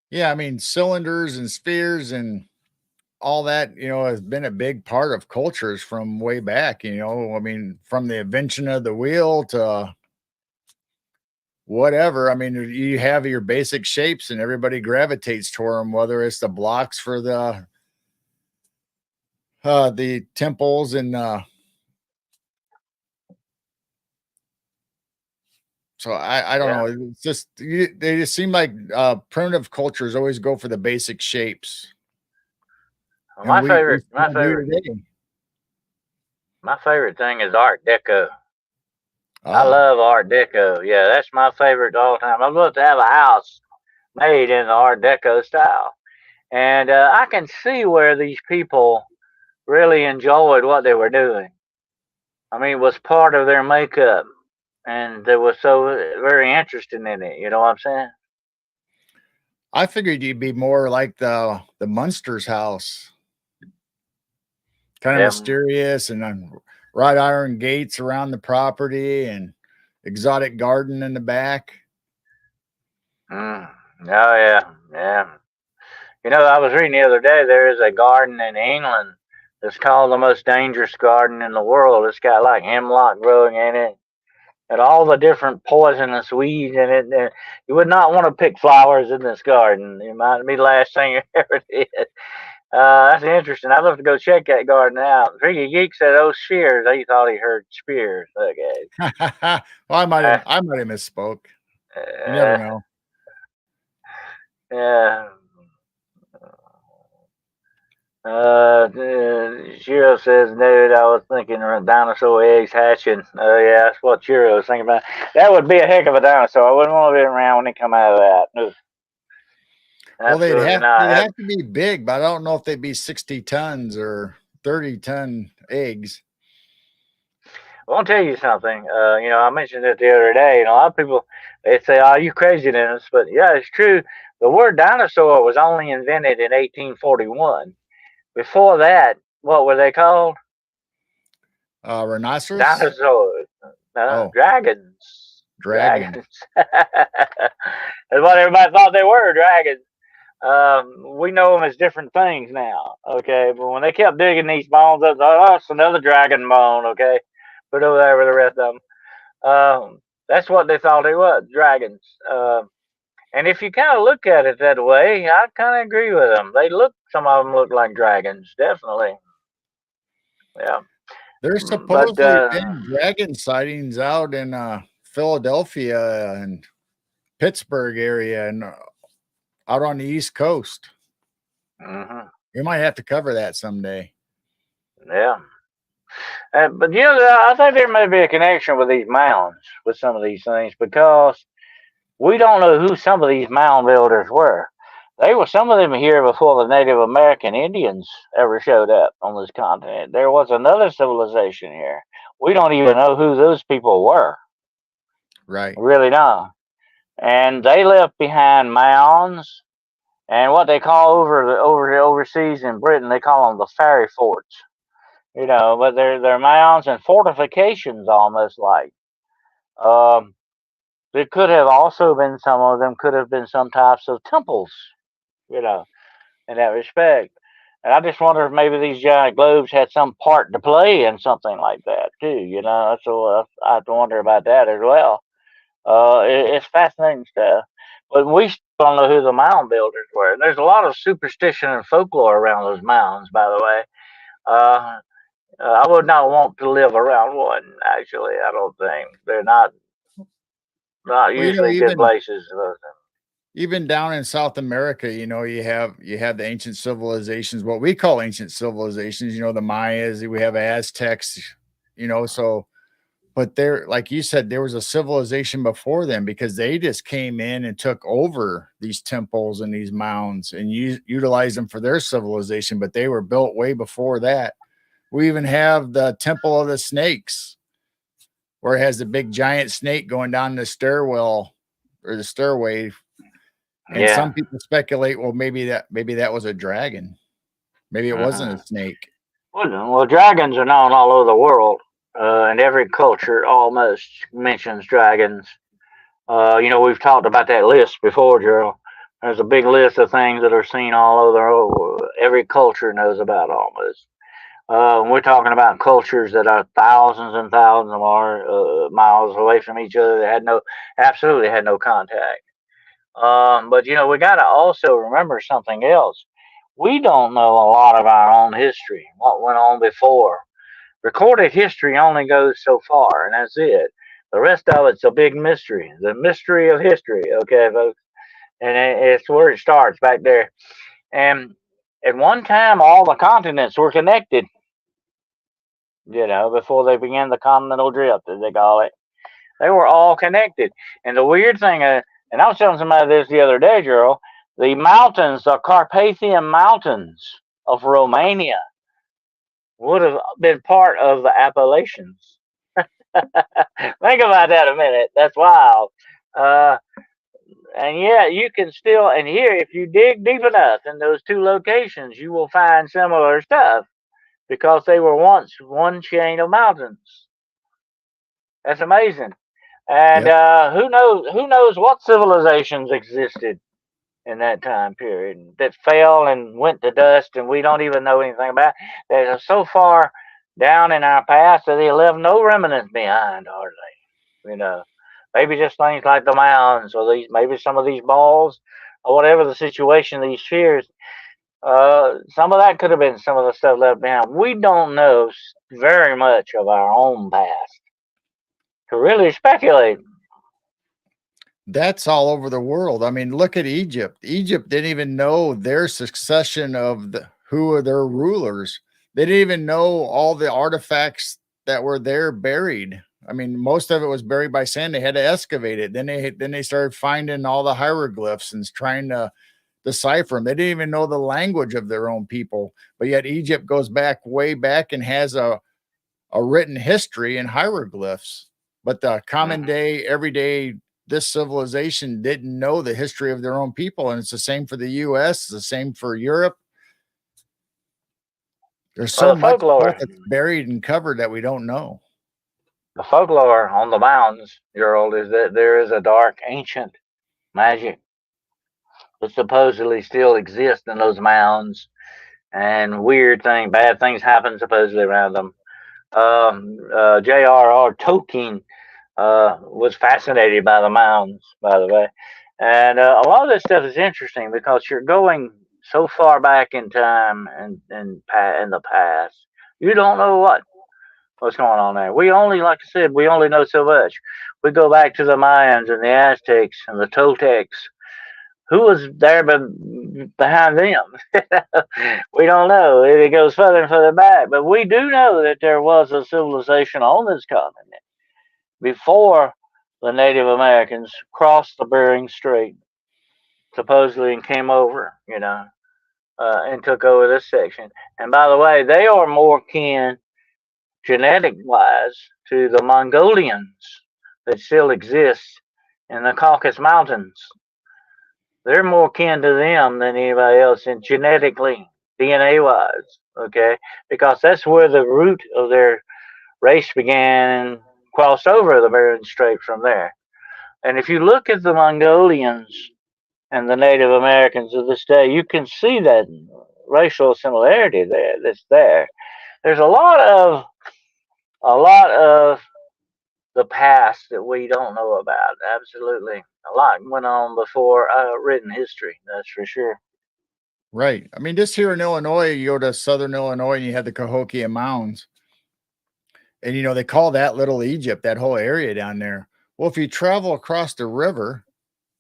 Yeah, I mean cylinders and spheres and all that, you know, has been a big part of cultures from way back, you know. I mean, from the invention of the wheel to whatever. I mean, you have your basic shapes and everybody gravitates toward them, whether it's the blocks for the temples and so I don't Yeah. know. It's just they just seem like primitive cultures always go for the basic shapes, Well, and my we favorite, my still do favorite, today. my favorite thing is Art Deco. I Oh, love Art Deco. Yeah, that's my favorite all time. I'd love to have a house made in the Art Deco style, and I can see where these people really enjoyed what they were doing. I mean, it was part of their makeup, and they were so very interested in it. You know what I'm saying? I figured you'd be more like the Munsters house, kind of Yeah. mysterious and wrought iron gates around the property and exotic garden in the back. Mm. Oh yeah, yeah. You know, I was reading the other day. There is a garden in England that's called the most dangerous garden in the world. It's got like hemlock growing in it, and all the different poisonous weeds in it. And you would not want to pick flowers in this garden. It might be the last thing you ever did. That's interesting. I'd love to go check that garden out. Freaky Geek said those shears. He thought he heard spears. Okay. Well, Uh, I might have misspoke. You never uh, know. yeah. Shiro says, dude, I was thinking of dinosaur eggs hatching. Yeah, that's what Shiro was thinking about. That would be a heck of a dinosaur. I wouldn't want to be around when they come out of that. No, Well, absolutely they'd not. have to be big, but I don't know if they'd be 60 tons or 30-ton eggs. I want to tell you something. I mentioned it the other day, and a lot of people they say, "Oh, you crazy, Dennis?" But yeah, it's true. The word dinosaur was only invented in 1841. Before that, what were they called? Rhinoceros? Dinosaurs. No, Oh, dragons. dragon. Dragons. That's what everybody thought they were, dragons. We know them as different things now, okay? But when they kept digging these bones up, oh, it's another dragon bone, okay? Put over there with the rest of them. That's what they thought they was, dragons. And if you kind of look at it that way, I kind of agree with them. Some of them look like dragons, definitely. Yeah. There's But supposedly been dragon sightings out in Philadelphia and Pittsburgh area and out on the East Coast. mhm, We might have to cover that someday. yeah. But I think there may be a connection with these mounds, with some of these things, because we don't know who some of these mound builders were. They were some of them here before the Native American Indians ever showed up on this continent. There was another civilization here. We don't even know who those people were. Right. Really don't. And they left behind mounds and what they call overseas in Britain, they call them the fairy forts. But they're mounds and fortifications almost like. Um, There could have also been some of them could have been some types of temples, you know, in that respect. And I just wonder if maybe these giant globes had some part to play in something like that too. So I have to wonder about that as well. It's fascinating stuff, but we still don't know who the mound builders were. And there's a lot of superstition and folklore around those mounds, by the way. Uh, I would not want to live around one. Actually, I don't think they're not Well, usually good places. even down in South America, you have the ancient civilizations, what we call ancient civilizations, the Mayas, we have Aztecs, so but there, like you said, there was a civilization before them because they just came in and took over these temples and these mounds and utilized them for their civilization, but they were built way before that. We even have the Temple of the Snakes, where it has the big giant snake going down the stairwell or the stairway. And Yeah. some people speculate, well, maybe that was a dragon. Maybe it wasn't a Uh-huh. snake. Well, dragons are known all over the world, and every culture almost mentions dragons. We've talked about that list before, Gerald. There's a big list of things that are seen all over. Every culture knows about almost. We're talking about cultures that are thousands and thousands of miles away from each other. They absolutely had no contact. But we got to also remember something else. We don't know a lot of our own history, what went on before. Recorded history only goes so far, and that's it. The rest of it's a big mystery. The mystery of history, okay, folks? And it's where it starts back there. And at one time, all the continents were connected, before they began the continental drift, as they call it. They were all connected. And the weird thing, and I was telling somebody this the other day, Gerald, the mountains, the Carpathian Mountains of Romania, would have been part of the Appalachians. Think about that a minute. That's wild. Uh, and yeah, you can still, and here, if you dig deep enough in those two locations, you will find similar stuff because they were once one chain of mountains. That's amazing. And Yep. who knows what civilizations existed in that time period that fell and went to dust, and we don't even know anything about. They're so far down in our past that they left no remnants behind, hardly. You know, maybe just things like the mounds, or these, maybe some of these balls, or whatever the situation, these spheres. Some of that could have been some of the stuff left behind. We don't know very much of our own past to really speculate. That's all over the world. I mean, look at Egypt. Egypt didn't even know their succession of who are their rulers. They didn't even know all the artifacts that were there buried. I mean, most of it was buried by sand. They had to excavate it. Then they started finding all the hieroglyphs and trying to decipher them. They didn't even know the language of their own people. But yet Egypt goes back way back and has a written history in hieroglyphs. But the common Mhm. day, everyday, this civilization didn't know the history of their own people. And it's the same for the US, it's the same for Europe. There's Well, so the much stuff folklore, that's buried and covered that we don't know. the folklore on the mountains, Gerald, is that there is a dark, ancient magic that supposedly still exists in those mounds, and weird things, bad things happen supposedly around them. J.R.R. Tolkien was fascinated by the mounds, by the way. And a lot of this stuff is interesting because you're going so far back in time and in the past. You don't know what's going on there. We only, like I said, we only know so much. We go back to the Mayans and the Aztecs and the Toltecs. Who was there behind them? We don't know. It goes further and further back. But we do know that there was a civilization on this continent before the Native Americans crossed the Bering Strait, supposedly, and came over, and took over this section. And by the way, they are more kin, genetic wise, to the Mongolians that still exist in the Caucasus Mountains. They're more kin to them than anybody else, and genetically, DNA wise, okay? Because that's where the root of their race began and crossed over the Bering Strait from there. And if you look at the Mongolians and the Native Americans of this day, you can see that racial similarity there that's there. There's a lot of the past that we don't know about. Absolutely. A lot went on before written history, that's for sure. Right. I mean, just here in Illinois, you go to southern Illinois and you have the Cahokia Mounds. And, they call that Little Egypt, that whole area down there. Well, if you travel across the river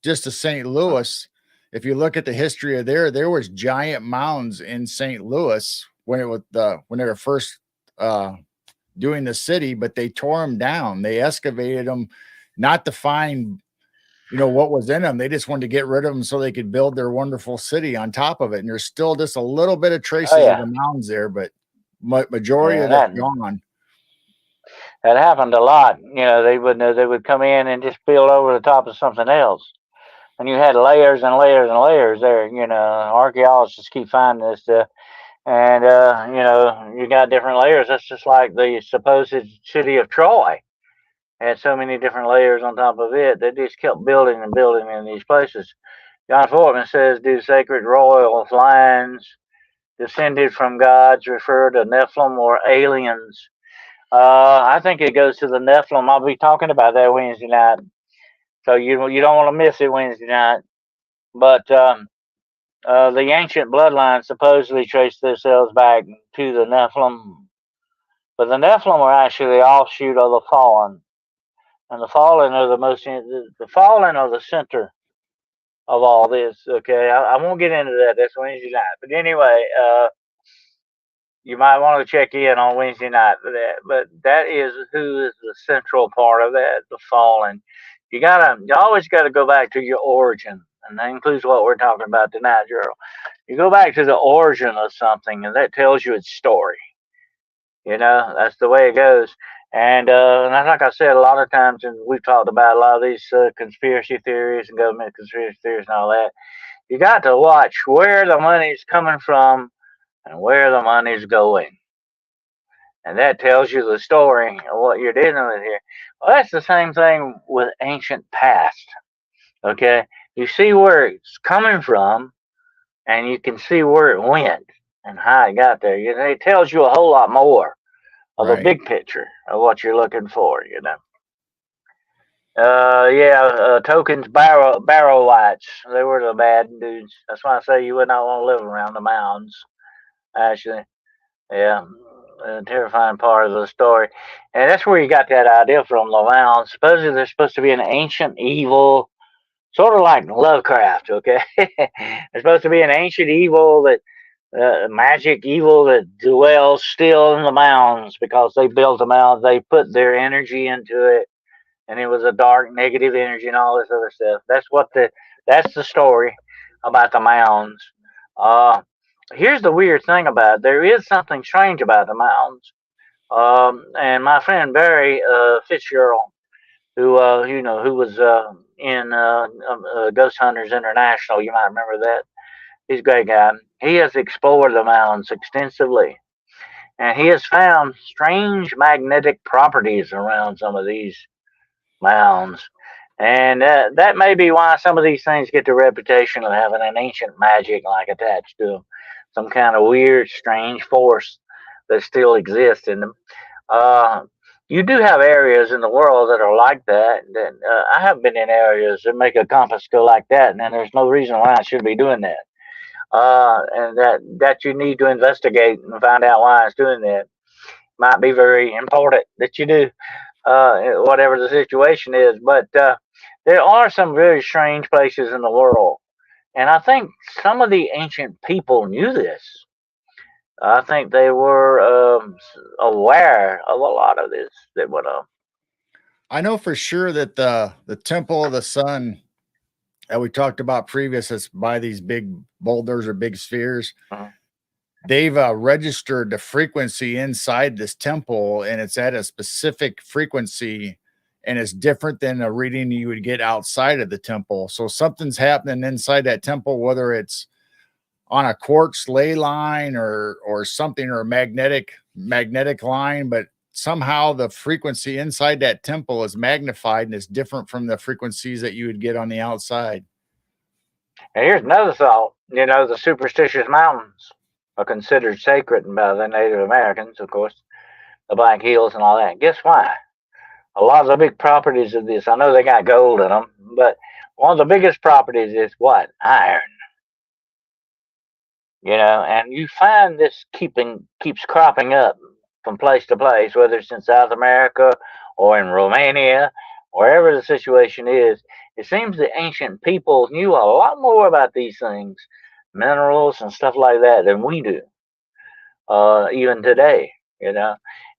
just to St. Louis, if you look at the history of there was giant mounds in St. Louis when they were first doing the city, but they tore them down. They excavated them not to find, what was in them. They just wanted to get rid of them so they could build their wonderful city on top of it. And there's still just a little bit of Oh traces of yeah, the mounds there, but majority yeah, of it's that gone. that happened a lot. They would come in and just build over the top of something else, and you had layers and layers and layers there. Archaeologists keep finding this stuff, and you got different layers. That's just like the supposed city of Troy had so many different layers on top of it. They just kept building and building in these places. John Fortman says, "Do sacred royal lines descended from gods refer to Nephilim or aliens?" I think it goes to the Nephilim. I'll be talking about that Wednesday night, so you don't want to miss it Wednesday night. But The ancient bloodlines supposedly trace themselves back to the Nephilim, but the Nephilim were actually the offshoot of the fallen, and the fallen are the fallen are the center of all this. Okay, I won't get into that. That's Wednesday night. But anyway, you might want to check in on Wednesday night for that. But that is who is the central part of that, the fallen. You always gotta go back to your origin, and that includes what we're talking about tonight, Gerald. You go back to the origin of something, and that tells you its story. That's the way it goes. And like I said, a lot of times, and we've talked about a lot of these conspiracy theories and government conspiracy theories and all that. You got to watch where the money's coming from and where the money's going. And that tells you the story of what you're dealing with here. Well, that's the same thing with ancient past. Okay? You see where it's coming from, and you can see where it went and how it got there. It tells you a whole lot more of the big picture of what you're looking for. Tolkien's barrow wights. They were the bad dudes. That's why I say you would not want to live around the mounds. Actually, yeah, a terrifying part of the story, and that's where you got that idea from. The mounds. Supposedly, they're supposed to be an ancient evil, sort of like Lovecraft. Okay, they're supposed to be an ancient evil that. Magic evil that dwells still in the mounds because they built the mounds. They put their energy into it, and it was a dark, negative energy and all this other stuff. That's the story about the mounds. Uh, Here's the weird thing about it. There is something strange about the mounds. And my friend Barry Fitzgerald, who was in Ghost Hunters International, you might remember that. He's a great guy. He has explored the mounds extensively, and he has found strange magnetic properties around some of these mounds. And that may be why some of these things get the reputation of having an ancient magic like attached to them, some kind of weird, strange force that still exists in them. Uh, you do have areas in the world that are like that. I have been in areas that make a compass go like that, and then there's no reason why I should be doing that. And that you need to investigate and find out why it's doing that. Might be very important that you do, whatever the situation is. But there are some very strange places in the world, and I think some of the ancient people knew this. I think they were aware of a lot of this that went on. I know for sure that the Temple of the Sun that we talked about previous, that's by these big boulders or big spheres. Uh-huh. They've registered the frequency inside this temple, and it's at a specific frequency, and it's different than a reading you would get outside of the temple. So something's happening inside that temple, whether it's on a quartz ley line or something, or a magnetic line, but somehow the frequency inside that temple is magnified and it's different from the frequencies that you would get on the outside. And here's another thought. The superstitious mountains are considered sacred by the Native Americans, of course, the Black Hills and all that. Guess why? A lot of the big properties of this, I know they got gold in them, but one of the biggest properties is what? Iron. And you find this keeps cropping up from place to place, whether it's in South America or in Romania, wherever the situation is. It seems the ancient people knew a lot more about these things, minerals and stuff like that, than we do, even today,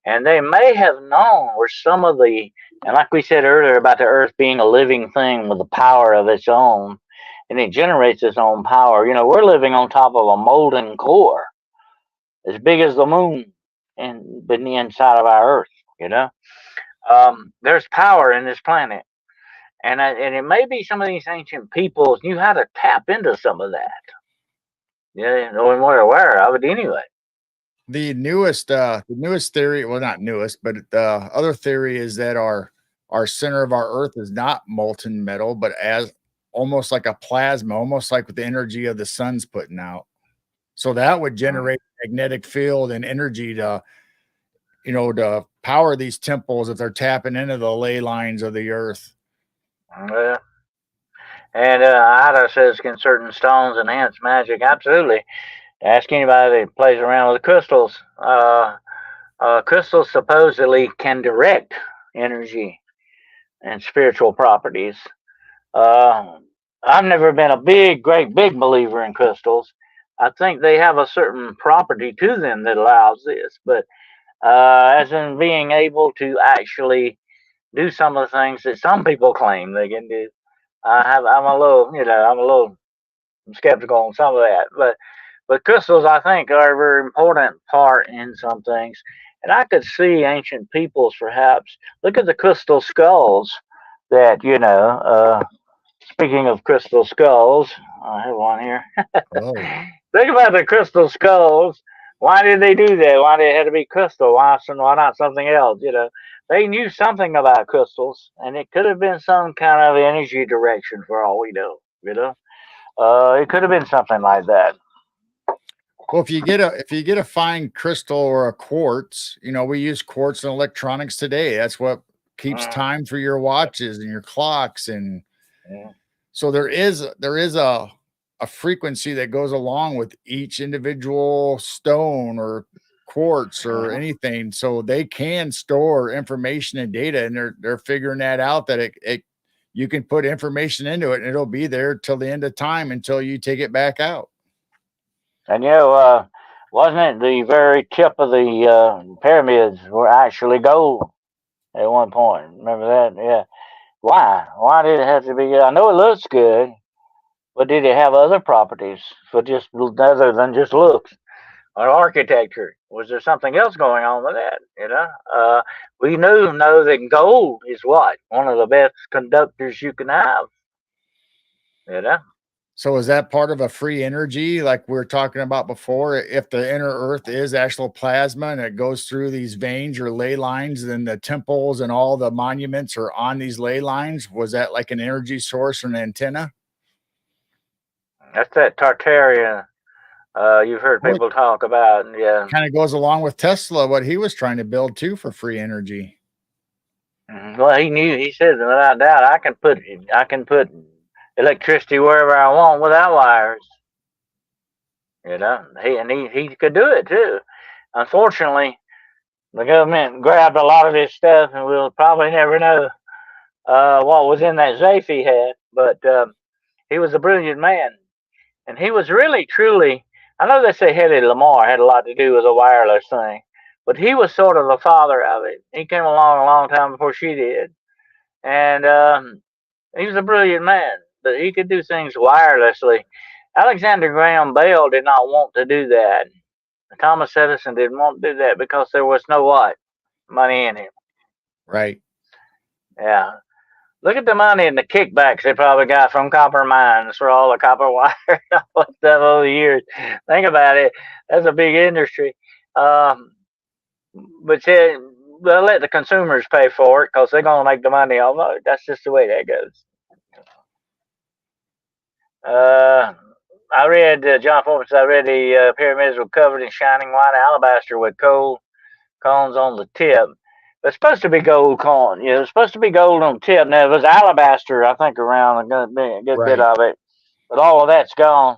And they may have known where some of and like we said earlier about the earth being a living thing with a power of its own, and it generates its own power. We're living on top of a molten core as big as the moon and in the inside of our earth. There's power in this planet. And it may be some of these ancient peoples knew how to tap into some of that. Yeah, and we're aware of it anyway. The newest theory, well, not newest, but the other theory is that our center of our Earth is not molten metal, but as almost like a plasma, almost like with the energy of the sun's putting out. So that would generate a magnetic field and energy to power these temples if they're tapping into the ley lines of the earth. Yeah. And Ida says, can certain stones enhance magic? Absolutely. Ask anybody that plays around with crystals. Crystals supposedly can direct energy and spiritual properties. Uh, I've never been a great big believer in crystals. I think they have a certain property to them that allows this, but as in being able to actually do some of the things that some people claim they can do. I'm a little, I'm a little skeptical on some of that, but crystals I think are a very important part in some things, and I could see ancient peoples perhaps look at the crystal skulls that Speaking of crystal skulls, I have one here. Oh, Think about the crystal skulls. Why did they do that? Why did it have to be crystal? Why not something else? They knew something about crystals, and it could have been some kind of energy direction for all we know. It could have been something like that. well, if you get a fine crystal or a quartz, we use quartz in electronics today. That's what keeps Mm, time for your watches and your clocks, and mm, so there is a frequency that goes along with each individual stone or quartz or mhm. anything, so they can store information and data, and they're figuring that out, that it you can put information into it and it'll be there till the end of time until you take it back out. And wasn't it the very tip of the pyramids were actually gold at one point? Remember that? Yeah. Why? Why did it have to be? I know it looks good, but did it have other properties for just other than just looks or architecture? Was there something else going on with that? We know that gold is what one of the best conductors you can have. You know. So is that part of a free energy like we were talking about before? If the inner earth is actual plasma and it goes through these veins or ley lines, then the temples and all the monuments are on these ley lines. Was that like an energy source or an antenna? That's that Tartaria. You've heard Well, it people talk about. Yeah. kind of goes along with Tesla, what he was trying to build too for free energy. Well, he knew. He said without doubt, I can put electricity wherever I want without wires. He could do it too. Unfortunately, the government grabbed a lot of this stuff, and we'll probably never know what was in that safe he had. But he was a brilliant man, and he was really, truly. I know they say Hedy Lamarr had a lot to do with the wireless thing, but he was sort of the father of it. He came along a long time before she did, and he was a brilliant man, but he could do things wirelessly. Alexander Graham Bell did not want to do that. Thomas Edison didn't want to do that because there was no what? Money in him. Right. Yeah. Look at the money and the kickbacks they probably got from copper mines for all the copper wire and all that stuff over the years. Think about it. That's a big industry. Um, but yeah, they'll let the consumers pay for it because they're going to make the money off of it. That's just the way that goes. Uh, I read John Forbes. I read the pyramids were covered in shining white alabaster with gold cones on the tip. But it's supposed to be gold coin. It's supposed to be gold on the tip. Now it was alabaster, I think, around a good bit Right. of it, but all of that's gone.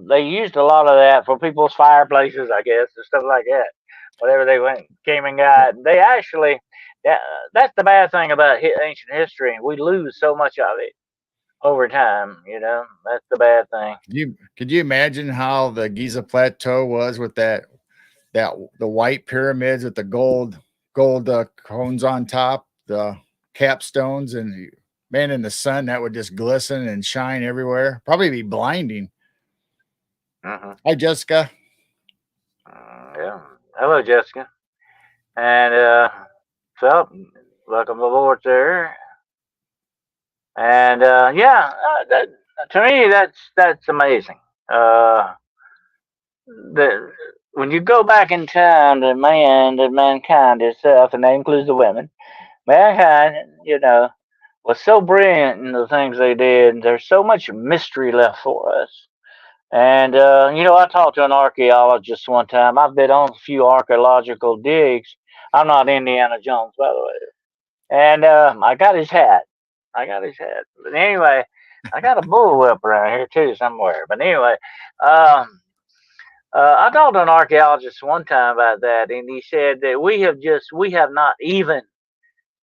They used a lot of that for people's fireplaces, I guess, and stuff like that. Whatever they came and got, they actually. Yeah, that's the bad thing about ancient history. We lose so much of it over time. That's the bad thing. Could you imagine how the Giza plateau was with that the white pyramids with the gold cones on top, the capstones, and man, in the sun that would just glisten and shine everywhere. Probably be blinding. Hmm. Hi, Jessica. Yeah. Hello, Jessica. And so, welcome aboard there. And to me, that's amazing. The When you go back in time to mankind itself, and that includes the women, mankind, was so brilliant in the things they did. There's so much mystery left for us. And I talked to an archaeologist one time. I've been on a few archaeological digs. I'm not Indiana Jones, by the way. And I got his hat. But anyway, I got a bullwhip around here too somewhere. But anyway, um, I talked to an archaeologist one time about that, and he said that we have not even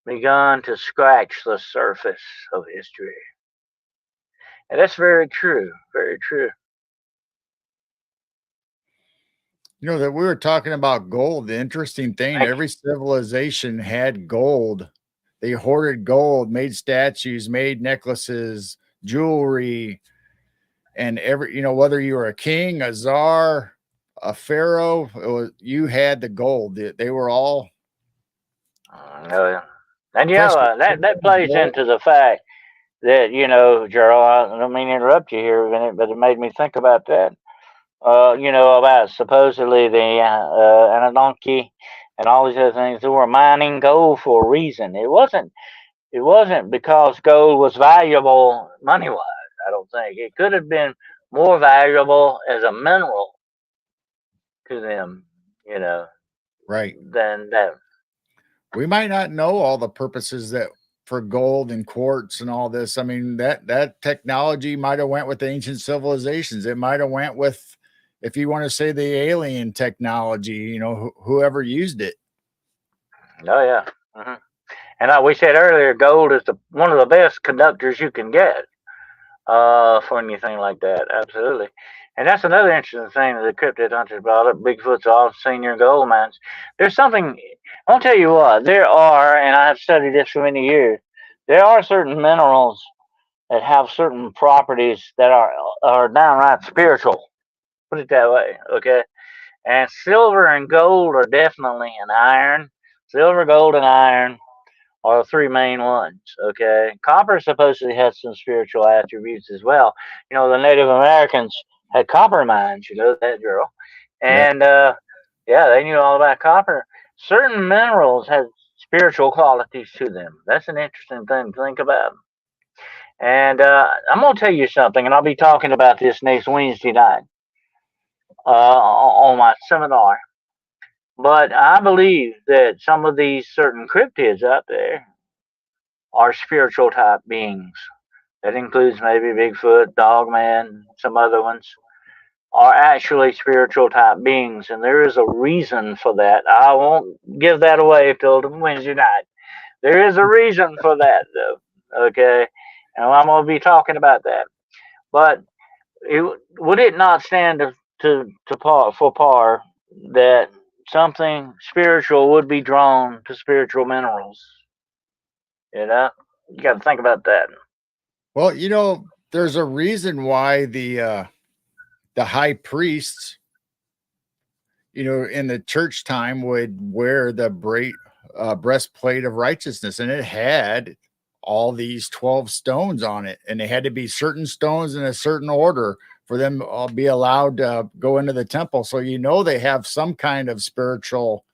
begun to scratch the surface of history. And that's very true. Very true. You know, that we were talking about gold. The interesting thing, Thank every civilization had gold. They hoarded gold, made statues, made necklaces, jewelry, and whether you were a king, a czar, a pharaoh, you had the gold. They were all you. And precious that stones, plays gold. into the fact that, Gerald, I don't mean to interrupt you here a minute, but it made me think about that. About supposedly the Anunnaki and all these other things who were mining gold for a reason. It wasn't because gold was valuable money wise. I don't think it could have been more valuable as a mineral to them, Right. than that. We might not know all the purposes that for gold and quartz and all this. I mean, that technology might have went with ancient civilizations. It might have went with, if you want to say, the alien technology, whoever used it. Oh yeah. hmm And we said earlier, gold is one of the best conductors you can get for anything like that. Absolutely. And that's another interesting thing that the cryptid hunters brought up. Bigfoot's all senior gold mines. There's something. I'll tell you what. There are, and I have studied this for many years. There are certain minerals that have certain properties that are downright spiritual. Put it that way. Okay. And silver and gold are definitely an iron. Silver, gold, and iron are the three main ones. Okay, copper supposedly has some spiritual attributes as well. The Native Americans had copper mines. You know that, girl, Yep. and yeah, they knew all about copper. Certain minerals have spiritual qualities to them. That's an interesting thing to think about. And I'm gonna tell you something, and I'll be talking about this next Wednesday night on my seminar. But I believe that some of these certain cryptids out there are spiritual type beings. That includes maybe Bigfoot, Dogman, some other ones, are actually spiritual type beings. And there is a reason for that. I won't give that away till Wednesday night. There is a reason for that, though. Okay. And I'm going to be talking about that. But would it not stand for par that something spiritual would be drawn to spiritual minerals? You know, you got to think about that. Well, there's a reason why the high priests, in the church time would wear the breastplate of righteousness, and it had all these 12 stones on it, and they had to be certain stones in a certain order for them to be allowed to go into the temple. So they have some kind of spiritual,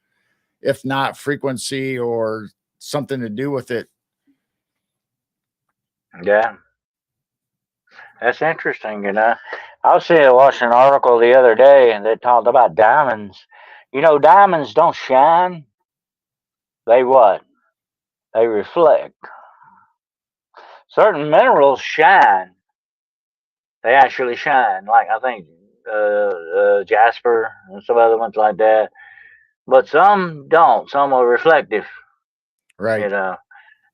if not frequency or something to do with it. Yeah. That's interesting. I was watching an article the other day, and they talked about diamonds. Diamonds don't shine. They what? They reflect. Certain minerals shine. They actually shine. Like I think jasper and some other ones like that. But some don't. Some are reflective. You Right. know.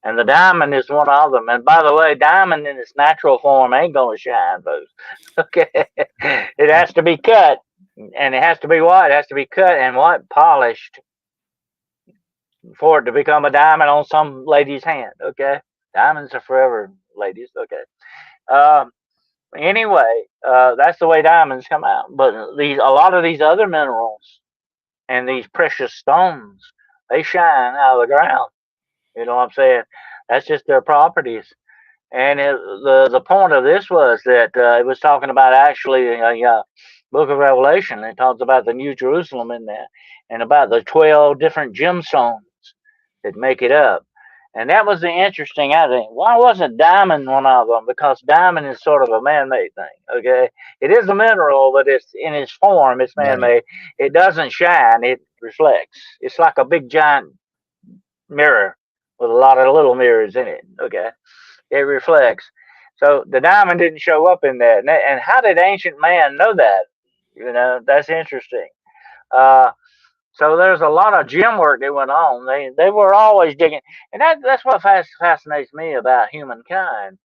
And the diamond is one of them. And by the way, diamond in its natural form ain't gonna shine, folks. Okay. It has to be cut. And it has to be what? It has to be cut and what? Polished for it to become a diamond on some lady's hand. Okay. Diamonds are forever, ladies. Okay. Um anyway, that's the way diamonds come out. But a lot of these other minerals and these precious stones, they shine out of the ground. You know what I'm saying? That's just their properties. And the point of this was that it was talking about actually a Book of Revelation. It talks about the New Jerusalem in there, and about the 12 different gemstones that make it up. And that was the interesting thing. Why wasn't diamond one of them? Because diamond is sort of a man-made thing. Okay, it is a mineral, but it's in its form, it's Right. man-made. It doesn't shine; it reflects. It's like a big giant mirror with a lot of little mirrors in it. Okay, it reflects. So the diamond didn't show up in that. And how did ancient man know that? That's interesting. Uh, so there's a lot of gym work that went on. They were always digging, and that's what fascinates me about humankind.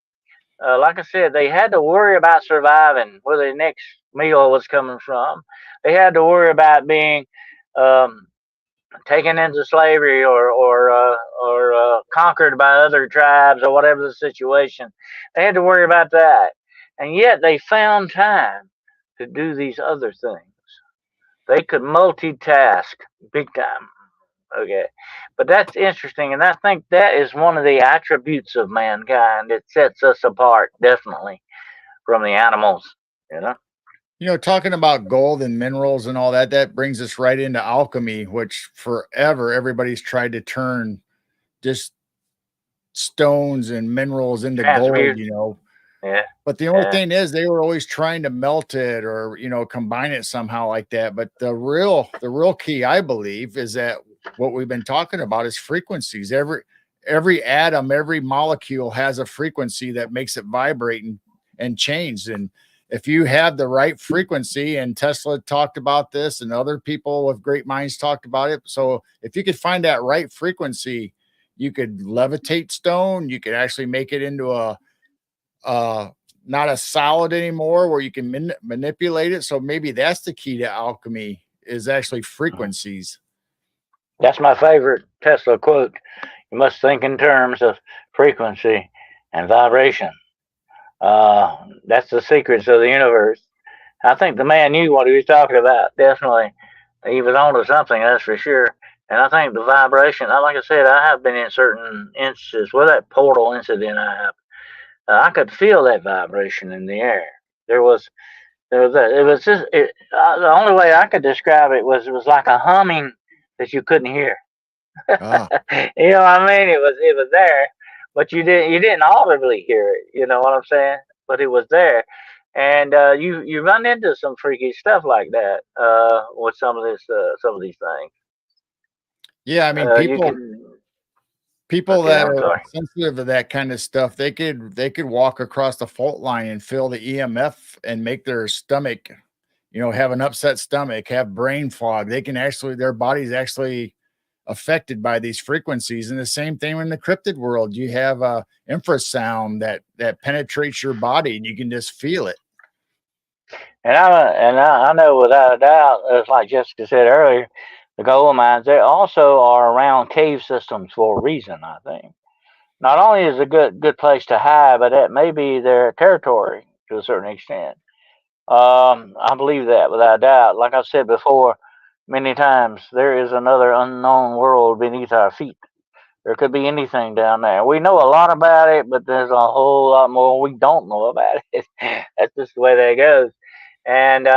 Like I said, they had to worry about surviving, where the next meal was coming from. They had to worry about being um, taken into slavery or conquered by other tribes or whatever the situation. They had to worry about that, and yet they found time to do these other things. They could multitask big time. Okay, but that's interesting, and I think that is one of the attributes of mankind that sets us apart, definitely, from the animals. You know. Talking about gold and minerals and all that, that brings us right into alchemy, which forever everybody's tried to turn just stones and minerals into gold, Transmute. Yeah. But the only Yeah. thing is they were always trying to melt it or, combine it somehow like that. But the real key, I believe, is that what we've been talking about is frequencies. Every atom, every molecule has a frequency that makes it vibrate and change. And if you have the right frequency, and Tesla talked about this and other people with great minds talked about it. So if you could find that right frequency, you could levitate stone, you could actually make it into uh not a solid anymore where you can manipulate it. So maybe that's the key to alchemy is actually frequencies. That's my favorite Tesla quote. You must think in terms of frequency and vibration. That's the secrets of the universe. I think the man knew what he was talking about. Definitely, he was onto something. That's for sure. And I think the vibration. Like I said, I have been in certain instances. Well, that portal incident I have, I could feel that vibration in the air. There was, it was just. The only way I could describe it was like a humming that you couldn't hear. Ah, You know what I mean? It was there, but you didn't audibly hear it. You know what I'm saying? But it was there, and you run into some freaky stuff like that with some of these things. yeah, I mean You people can. people Okay, that I'm are sorry. sensitive to that kind of stuff, they could walk across the fault line and feel the EMF and make their stomach, have an upset stomach, have brain fog. They can actually their body's actually affected by these frequencies. And the same thing in the cryptid world. You have a infrasound that penetrates your body and you can just feel it. I know without a doubt, as like Jessica said earlier, the gold mines they also are around cave systems for a reason. I think not only is it a good place to hide, but that may be their territory to a certain extent. I believe that without a doubt. Like I said before, many times there is another unknown world beneath our feet. There could be anything down there. We know a lot about it, but there's a whole lot more we don't know about it. That's just the way that goes. And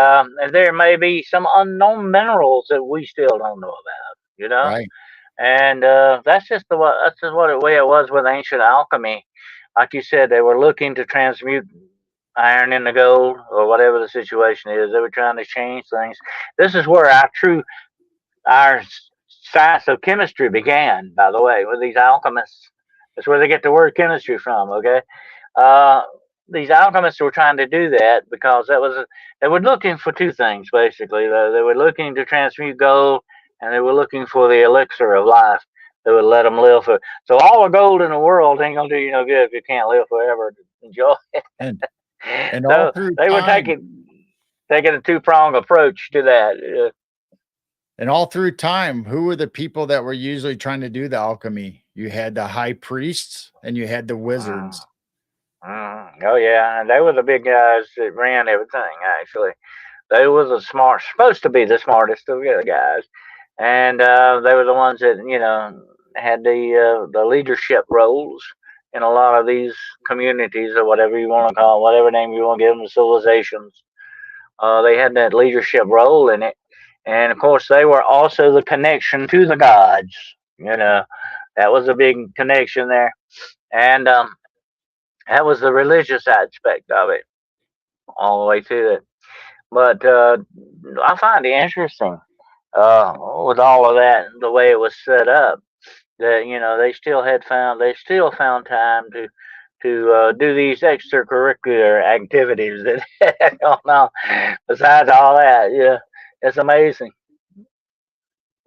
there may be some unknown minerals that we still don't know about. You know, Right. and that's just what the way it was with ancient alchemy. Like you said, they were looking to transmute iron into gold or whatever the situation is. They were trying to change things. This is where our science of chemistry began, by the way, with these alchemists. That's where they get the word chemistry from. Okay, uh, these alchemists were trying to do that because they were looking for two things basically. They were looking to transmute gold, and they were looking for the elixir of life that would let them live for. So all the gold in the world ain't gonna do you no good if you can't live forever to enjoy it. And and all So through they were time, taking a two pronged approach to that. who were the people that were usually trying to do the alchemy? You had the high priests and you had the Mm, wizards. oh yeah, and they were the big guys that ran everything. Actually, they was supposed to be the smartest of the guys, and they were the ones that had the leadership roles in a lot of these communities or whatever you want to call it, whatever name you want to give them, civilizations. They had that leadership role in it, and of course they were also the connection to the gods. You know, that was a big connection there, and that was the religious aspect of it all the way to it. But I find it interesting with all of that, the way it was set up. That they still found time to do these extracurricular activities that going on. Besides all that, yeah, it's amazing.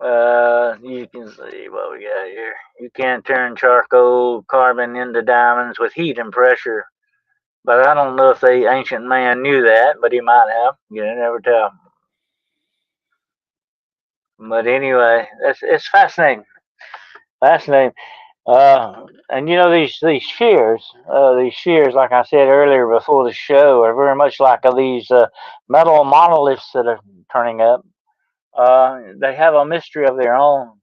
You can see what we got here. You can turn charcoal carbon into diamonds with heat and pressure. But I don't know if the ancient man knew that, but he might have. You never tell. But anyway, it's fascinating. Fascinating. And you know these shears, like I said earlier before the show, are very much like these metal monoliths that are turning up. They have a mystery of their own,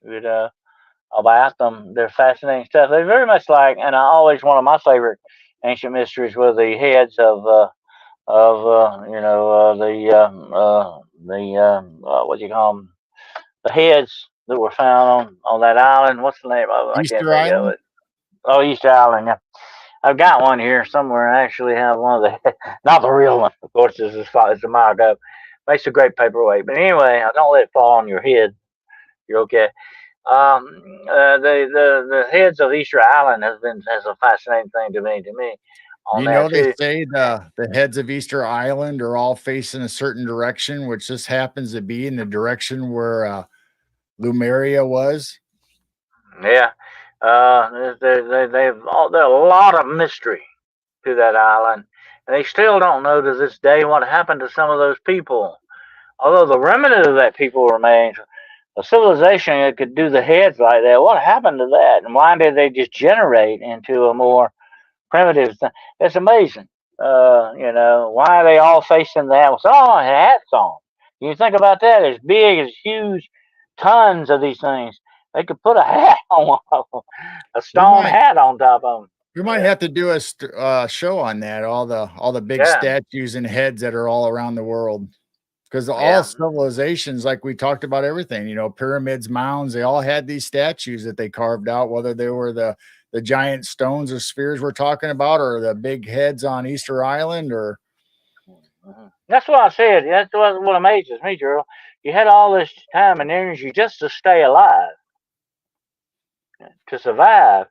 you know, about them. They're fascinating stuff. They're very much like, and I always one of my favorite ancient mysteries were the heads of what do you call them? The heads that were found on that island. What's the name of it? I can't Easter think of Island. it. Oh, Easter Island. Yeah. I've got one here somewhere. I actually have one of the, not the real one, of course. It's a mock up. Makes a great paperweight. But anyway, I don't let it fall on your head. You're okay. The heads of Easter Island has a fascinating thing to me on You that know, they too. say the heads of Easter Island are all facing a certain direction, which this happens to be in the direction where Lumeria was. Yeah, there's a lot of mystery to that island, and they still don't know to this day what happened to some of those people. Although the remnant of that people remains, a civilization that could do the heads like that, what happened to that, and why did they just generate into a more primitive thing? It's amazing. Why are they all facing that? Well, some of them had hats on. You think about that, as big as huge tons of these things. They could put a hat on one of them, a We stone might hat on top of them. we might Yeah, have to do a show on that. All the big yeah, statues and heads that are all around the world. Because all yeah. civilizations, like we talked about everything, pyramids, mounds, they all had these statues that they carved out, whether they were the giant stones or spheres we're talking about, or the big heads on Easter Island, or That's what I said. That's what amazes me, Gerald. You had all this time and energy just to stay alive, to survive.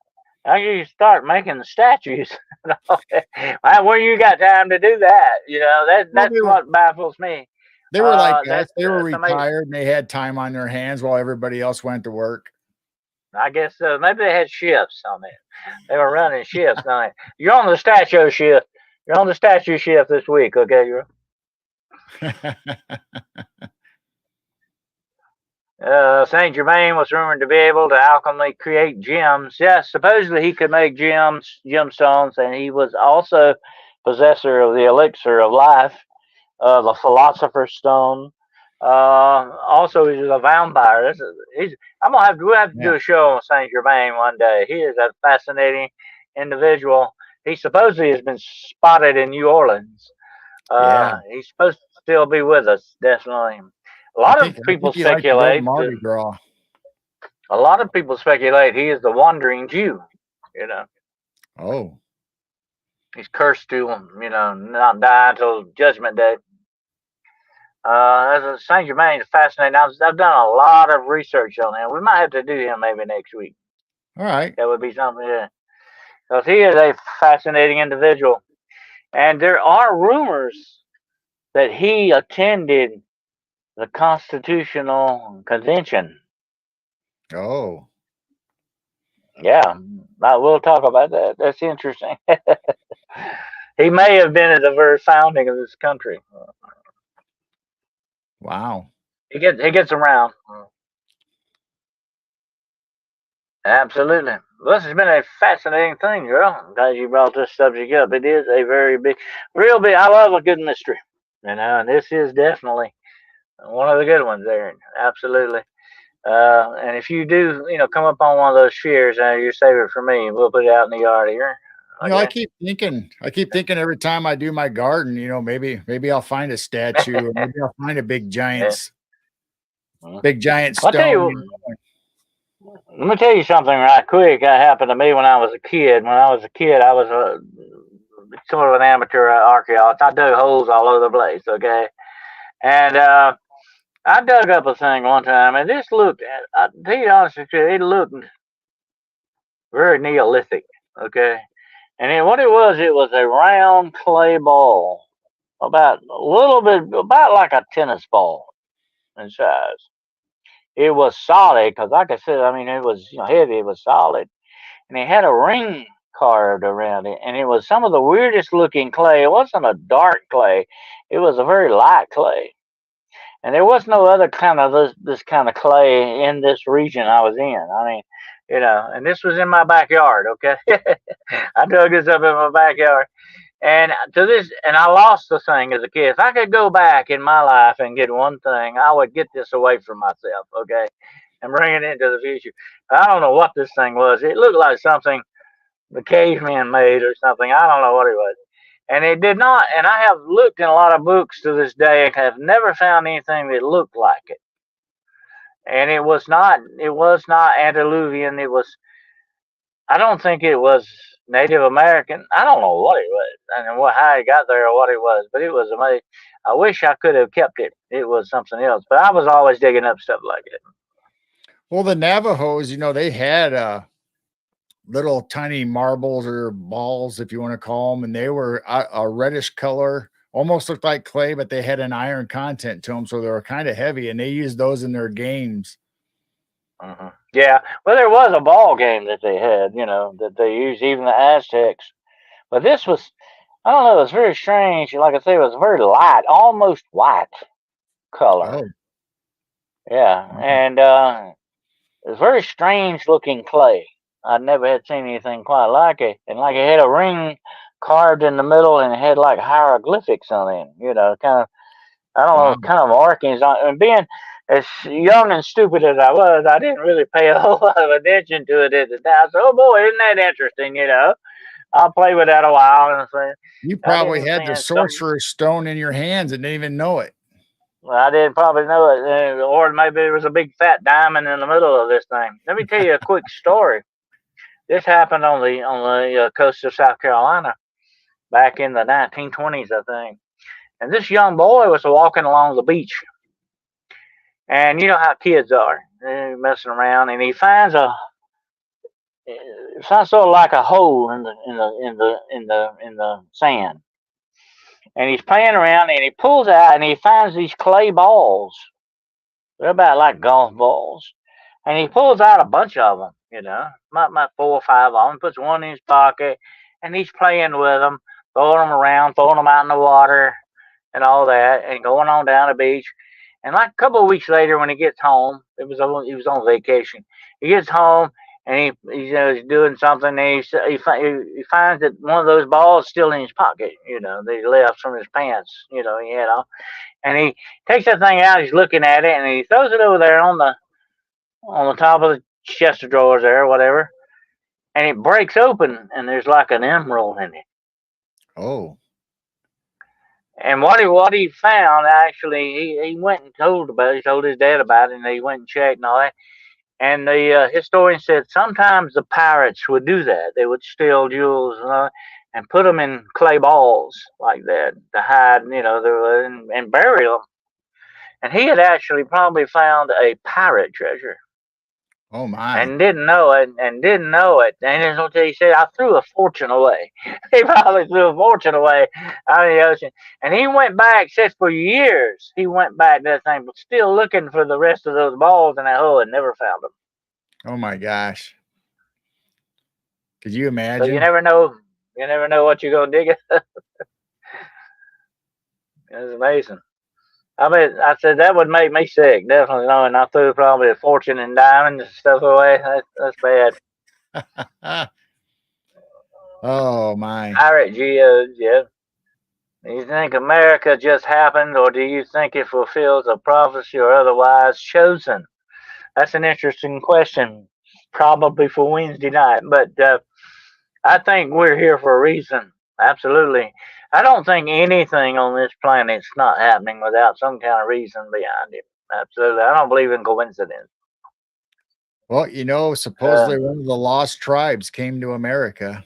Now you start making the statues. Where you got time to do that? well, That's what baffles me. they were like us. That's They were amazing. retired and they had time on their hands while everybody else went to work. I guess maybe they had shifts on it. They were running shifts on it. You're on the statue shift. You're on the statue shift this week, okay? Saint Germain was rumored to be able to alchemically create gems. Yes, supposedly he could make gemstones, and he was also possessor of the elixir of life, the philosopher's stone. Also, he's a vampire. We'll have to do Yeah, a show on Saint Germain one day. He is a fascinating individual. He supposedly has been spotted in New Orleans. yeah. He's supposed to still be with us, definitely. A I lot of think I people think he liked to go to speculate. Mardi Gras. A lot of people speculate he is the wandering Jew. You know, Oh, he's cursed to not die until Judgment Day. Saint Germain is fascinating. I've done a lot of research on him. We might have to do him maybe next week. all right. That would be something. Yeah, because he is a fascinating individual, and there are rumors that he attended the Constitutional Convention. Oh, Yeah, I will talk about that. That's interesting. He may have been at the very founding of this country. wow. He gets around. Absolutely. This has been a fascinating thing, girl. I'm glad you brought this subject up. It is a very big, real big. I love a good mystery, and this is definitely one of the good ones there. Absolutely. And if you do, come up on one of those shears, you save it for me. We'll put it out in the yard here. I Okay. keep thinking every time I do my garden, maybe I'll find a statue or maybe I'll find a Yeah. big giant I'll tell stone. you. Let me tell you something right quick. That happened to me when I was a kid. When I was a kid, I was sort of an amateur archaeologist. I dug holes all over the place. Okay, and I dug up a thing one time, and this looked. To be honest with you, it looked very Neolithic. Okay, And then what it was a round clay ball, about a little bit, about like a tennis ball in size. It was solid because, like I said, I mean, it was heavy. It was solid, and it had a ring carved around it, and it was some of the weirdest looking clay. It wasn't a dark clay; it was a very light clay, and there was no other kind of this kind of clay in this region I was in. I mean, and this was in my backyard. Okay, I dug this up in my backyard. And I lost the thing as a kid. If I could go back in my life and get one thing, I would get this away from myself, okay, and bring it into the future. I don't know what this thing was. It looked like something the caveman made or something. I don't know what it was. And it did not. And I have looked in a lot of books to this day and have never found anything that looked like it. And it was not. It was not antediluvian. It was. I don't think it was Native American. I don't know what it was and how it got there or what it was, but it was amazing. I wish I could have kept it. It was something else, but I was always digging up stuff like it. Well, the Navajos, they had little tiny marbles or balls, if you want to call them, and they were a reddish color, almost looked like clay, but they had an iron content to them, so they were kind of heavy, and they used those in their games. Yeah, well, there was a ball game that they had, that they used, even the Aztecs. But this was, I don't know, it was very strange. Like I say, it was very light, almost white color. Oh. Yeah, and it was very strange looking clay. I never had seen anything quite like it. And like it had a ring carved in the middle and it had like hieroglyphics on it, kind of, I don't know, kind of markings on it. And being as young and stupid as I was, I didn't really pay a whole lot of attention to it at the time. So, oh boy, isn't that interesting, I'll play with that a while. And so you probably had the sorcerer's stone in your hands and didn't even know it. Well, I didn't probably know it, or maybe there was a big fat diamond in the middle of this thing. Let me tell you a quick story. This happened on the coast of South Carolina back in the 1920s, I think. And this young boy was walking along the beach, and you know how kids are, they're messing around, and he finds sort of like a hole in the sand, and he's playing around, and he pulls out, and he finds these clay balls. They're about like golf balls, and he pulls out a bunch of them. Might 4 or 5 of them. Puts one in his pocket, and he's playing with them, throwing them around, throwing them out in the water, and all that, and going on down the beach. And like a couple of weeks later, when he gets home, he was on vacation. He gets home and he's doing something. And he finds that one of those balls is still in his pocket. That he left from his pants. He had on, and he takes that thing out. He's looking at it, and he throws it over there on the top of the chest of drawers there, or whatever. And it breaks open, and there's like an emerald in it. Oh. And what he found, actually, he went and told his dad about it, and he went and checked and all that. And the historian said sometimes the pirates would do that. They would steal jewels and put them in clay balls like that to hide, and bury them. And he had actually probably found a pirate treasure. Oh my! And didn't know it. And then he said, "I threw a fortune away." He probably threw a fortune away out of the ocean. And he went back, said for years, he went back to that thing, but still looking for the rest of those balls in that hole and never found them. Oh my gosh! Could you imagine? So you never know. You never know what you're gonna dig up. It's amazing. I mean, I said that would make me sick, definitely knowing I threw probably a fortune in diamonds and stuff away. That's bad. Oh my! Pirate geodes, yeah. Do you think America just happened, or do you think it fulfills a prophecy or otherwise chosen? That's an interesting question, probably for Wednesday night. But I think we're here for a reason. Absolutely. I don't think anything on this planet's not happening without some kind of reason behind it. Absolutely. I don't believe in coincidence. Well, supposedly one of the lost tribes came to America.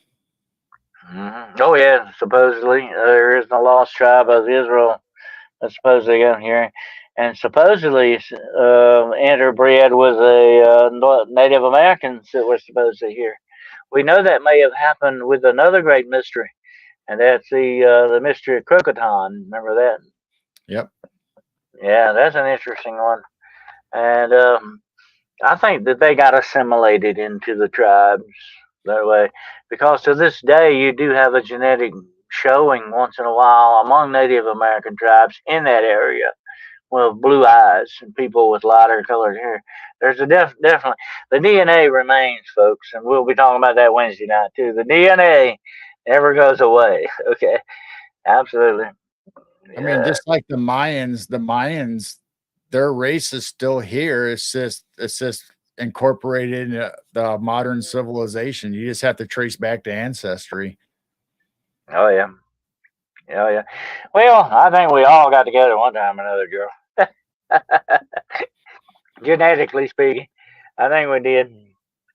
Mm-hmm. Oh, yeah. Supposedly there is a lost tribe of Israel that's supposedly out here. And supposedly interbred with a Native Americans that were supposedly here. we know that may have happened with another great mystery, and that's the mystery of Crocoton. Remember that? Yep. Yeah, that's an interesting one. And I think that they got assimilated into the tribes that way, because to this day you do have a genetic showing once in a while among Native American tribes in that area with blue eyes and people with lighter colored hair. There's a definitely the DNA remains, folks, and we'll be talking about that Wednesday night too. The DNA never goes away. Okay, absolutely. I mean, Yeah. just like the Mayans, their race is still here. It's just incorporated in the modern civilization. You just have to trace back to ancestry. Oh yeah. Oh yeah. Well, I think we all got together one time or another, Joe. Genetically speaking, I think we did.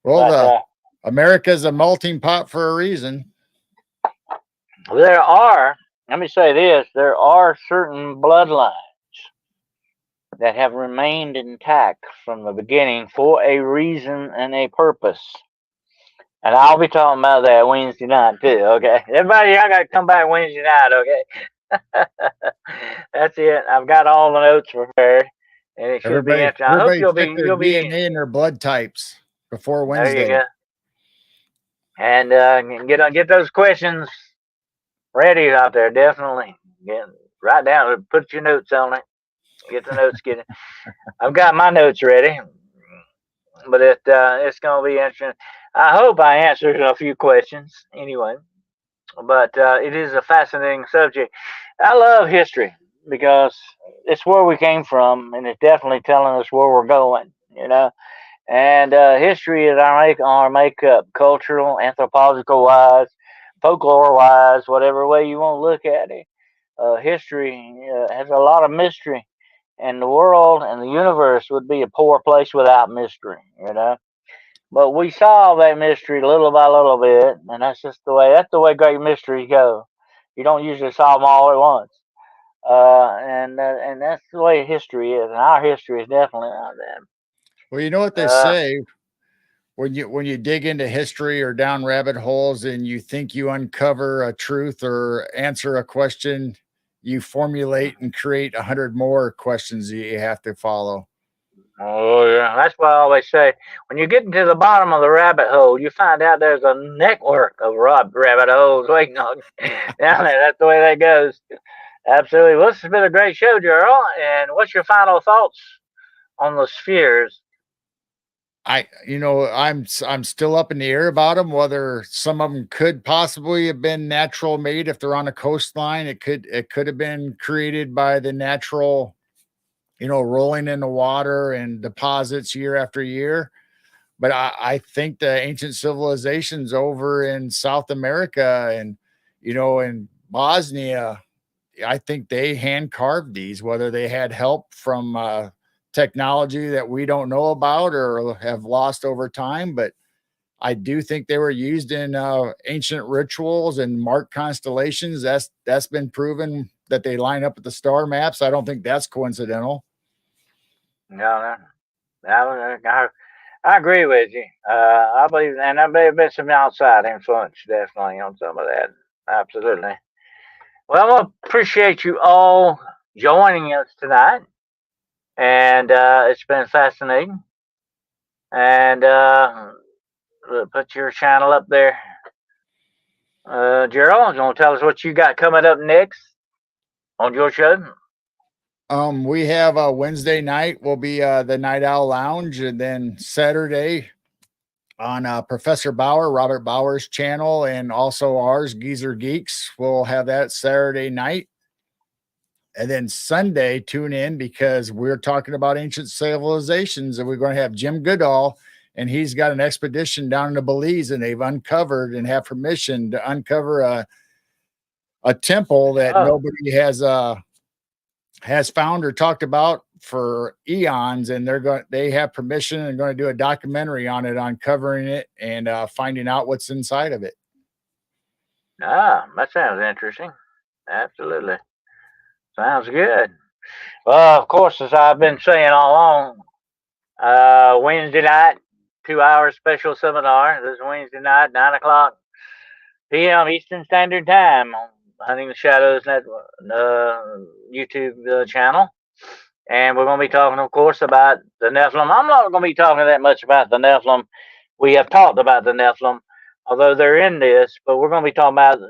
Well, But the America's a melting pot for a reason. there are, let me say this, there are certain bloodlines that have remained intact from the beginning for a reason and a purpose. And I'll be talking about that Wednesday night too, okay? Everybody, y'all got to come back Wednesday night, okay? That's it. I've got all the notes prepared, and it should be Everybody, interesting. I hope everybody check their you'll be. DNA and their blood types before There you Wednesday. go. And get those questions ready out there. Definitely. Write down. Put your notes on it. Get the notes. I've got my notes ready, but it's gonna be interesting. I hope I answered a few questions anyway. But it is a fascinating subject. I love history because it's where we came from, and it's definitely telling us where we're going. You know, and history is our makeup, cultural, anthropological wise, folklore wise, whatever way you want to look at it. History has a lot of mystery, and the world and the universe would be a poor place without mystery. You know. But we solve that mystery little by little bit, and that's the way great mysteries go. You don't usually solve them all at once, and that's the way history is, and our history is definitely like Well, you know what that. they say when you dig into history or down rabbit holes and you think you uncover a truth or answer a question, you formulate and create 100 more questions that you have to follow. Oh yeah, that's why I always say when you get into the bottom of the rabbit hole, you find out there's a network of rabbit holes waiting on you down there. That's the way that goes. Absolutely. Well, this has been a great show, Gerald. And what's your final thoughts on the spheres? I'm still up in the air about them. Whether some of them could possibly have been natural made if they're on a coastline. It could have been created by the natural, rolling in the water and deposits year after year. But I think the ancient civilizations over in South America and in Bosnia, I think they hand carved these, whether they had help from technology that we don't know about or have lost over time. But I do think they were used in ancient rituals and marked constellations. That's been proven that they line up with the star maps. I don't think that's coincidental. No, no, I agree with you. I believe, and there may have been some outside influence definitely on some of that. Absolutely. Well, I appreciate you all joining us tonight, and it's been fascinating. And we'll put your channel up there. Gerald, you want to tell us what you got coming up next on your show? We have a Wednesday night will be the Night Owl Lounge, and then Saturday on Professor Bauer, Robert Bauer's channel, and also ours, Geezer Geeks. We'll have that Saturday night. And then Sunday, tune in because we're talking about ancient civilizations, and we're going to have Jim Goodall, and he's got an expedition down into Belize, and they've uncovered and have permission to uncover a temple that Oh, nobody has found or talked about for eons, and they have permission and going to do a documentary on it, uncovering it and finding out what's inside of it. that sounds interesting. Absolutely. Sounds good. Well, of course, as I've been saying all along, Wednesday night, 2-hour special seminar this Wednesday night, 9 o'clock p.m. Eastern Standard Time on Hunting the Shadows Network, YouTube channel. And we're going to be talking, of course, about the Nephilim. I'm not going to be talking that much about the Nephilim. We have talked about the Nephilim, although they're in this, but we're going to be talking about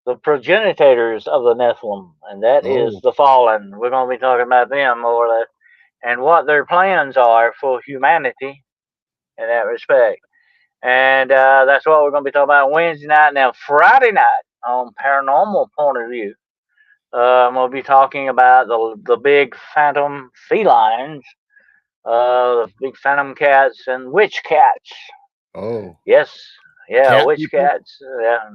the progenitors of the Nephilim, and that is the fallen. We're going to be talking about them more or less and what their plans are for humanity in that respect. And that's what we're going to be talking about Wednesday night. Now, Friday night on Paranormal Point of View, we'll be talking about the big phantom felines, the big phantom cats and witch cats. Oh. Yes. Yeah, Cat witch people? cats. Yeah.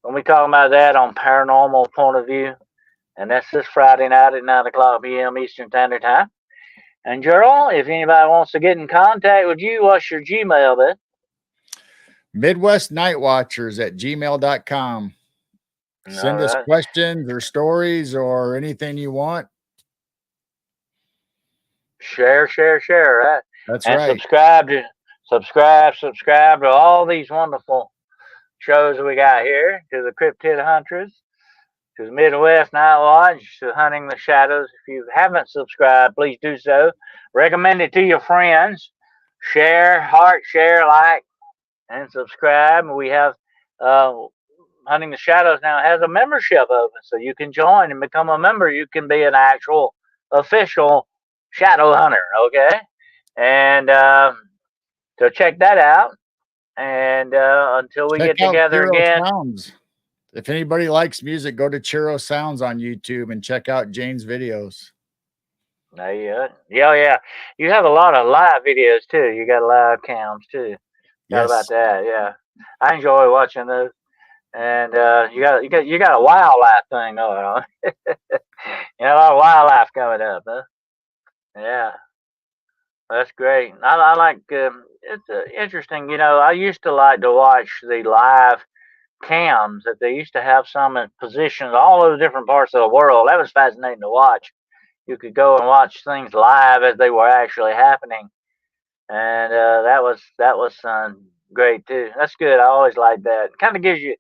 We'll be talking about that on Paranormal Point of View. And that's this Friday night at 9 o'clock p.m. Eastern Standard Time. And Gerald, if anybody wants to get in contact with you, what's your Gmail, then? MidwestNightWatchers@gmail.com. Send us questions or stories or anything you want. Share, right? That's and right. Subscribe to all these wonderful shows we got here, to the Cryptid Hunters, to the Midwest Night Watch, to Hunting the Shadows. If you haven't subscribed, please do so. Recommend it to your friends. Share, heart, share, like, and subscribe. We have Hunting the Shadows now has a membership open, so you can join and become a member. You can be an actual official shadow hunter, okay? And so check that out. And until we get together again. Sounds. If anybody likes music, go to Chiro Sounds on YouTube and check out Jane's videos. Yeah. You have a lot of live videos too. You got live cams too. Yes. About that, yeah. I enjoy watching those. And you got a wildlife thing going on. You got a lot of wildlife coming up, huh? Yeah. That's great. I like it's interesting. I used to like to watch the live cams that they used to have some in positions all over different parts of the world. That was fascinating to watch. You could go and watch things live as they were actually happening, and that was great too. That's good. I always like that. Kind of gives you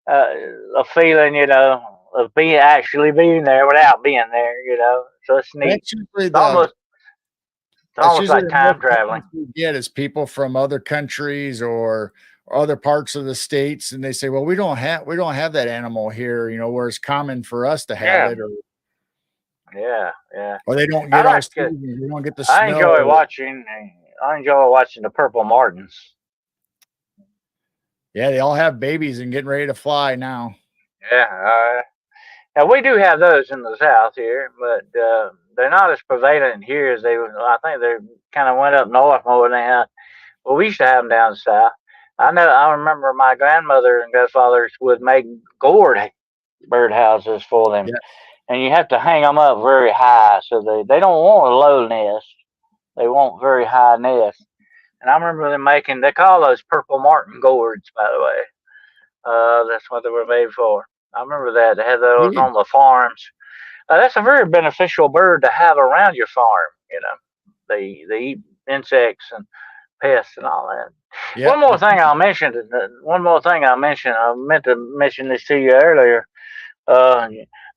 a feeling, of actually being there without being there. So it's neat. It's almost like time traveling. We get is people from other countries or other parts of the states, and they say, "Well, we don't have that animal here, where it's common for us to have it." Or or they don't get our season, they don't get the snow. I enjoy watching the purple martins. Yeah, they all have babies and getting ready to fly now. Yeah, now we do have those in the South here, but they're not as prevalent here as they were. I think they kind of went up north more than they have. Well, we used to have them down south. I remember my grandmother and grandfathers would make gourd birdhouses for them. Yeah. And you have to hang them up very high, so they don't want a low nest. They want very high nests. And I remember them they call those purple martin gourds, by the way. That's what they were made for. I remember that. They had those on the farms. That's a very beneficial bird to have around your farm. They eat insects and pests and all that. Yep. One more thing I mentioned. I meant to mention this to you earlier.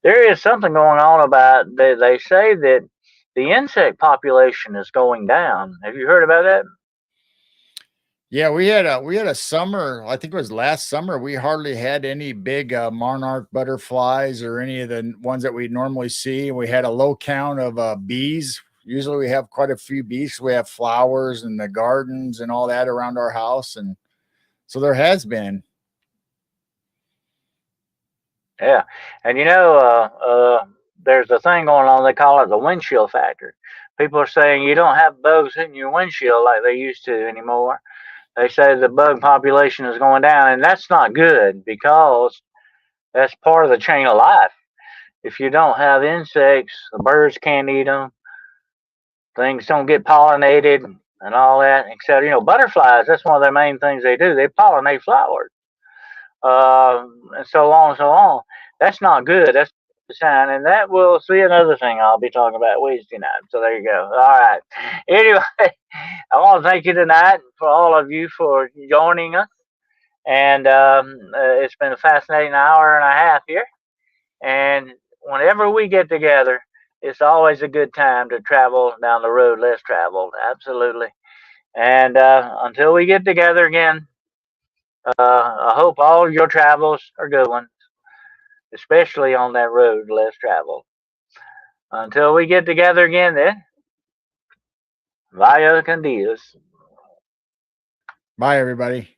There is something going on about. They say that the insect population is going down. Have you heard about that? Yeah, we had a summer. I think it was last summer. We hardly had any big monarch butterflies or any of the ones that we normally see. We had a low count of bees. Usually we have quite a few bees. We have flowers and the gardens and all that around our house. And so there has been. Yeah. And there's a thing going on. They call it the windshield factor. People are saying you don't have bugs hitting your windshield like they used to anymore. They say the bug population is going down, and that's not good because that's part of the chain of life. If you don't have insects, the birds can't eat them. Things don't get pollinated and all that. Except, butterflies, that's one of their main things they do. They pollinate flowers. And so on and so on. That's not good. sign, and that will see another thing I'll be talking about Wednesday night. So there you go. All right. Anyway, I want to thank you tonight for all of you for joining us, and it's been a fascinating hour and a half here. And whenever we get together, it's always a good time to travel down the road less traveled. Absolutely. And until we get together again, I hope all your travels are good ones, especially on that road less traveled. Until we get together again, then, vaya con Dios. Bye, everybody.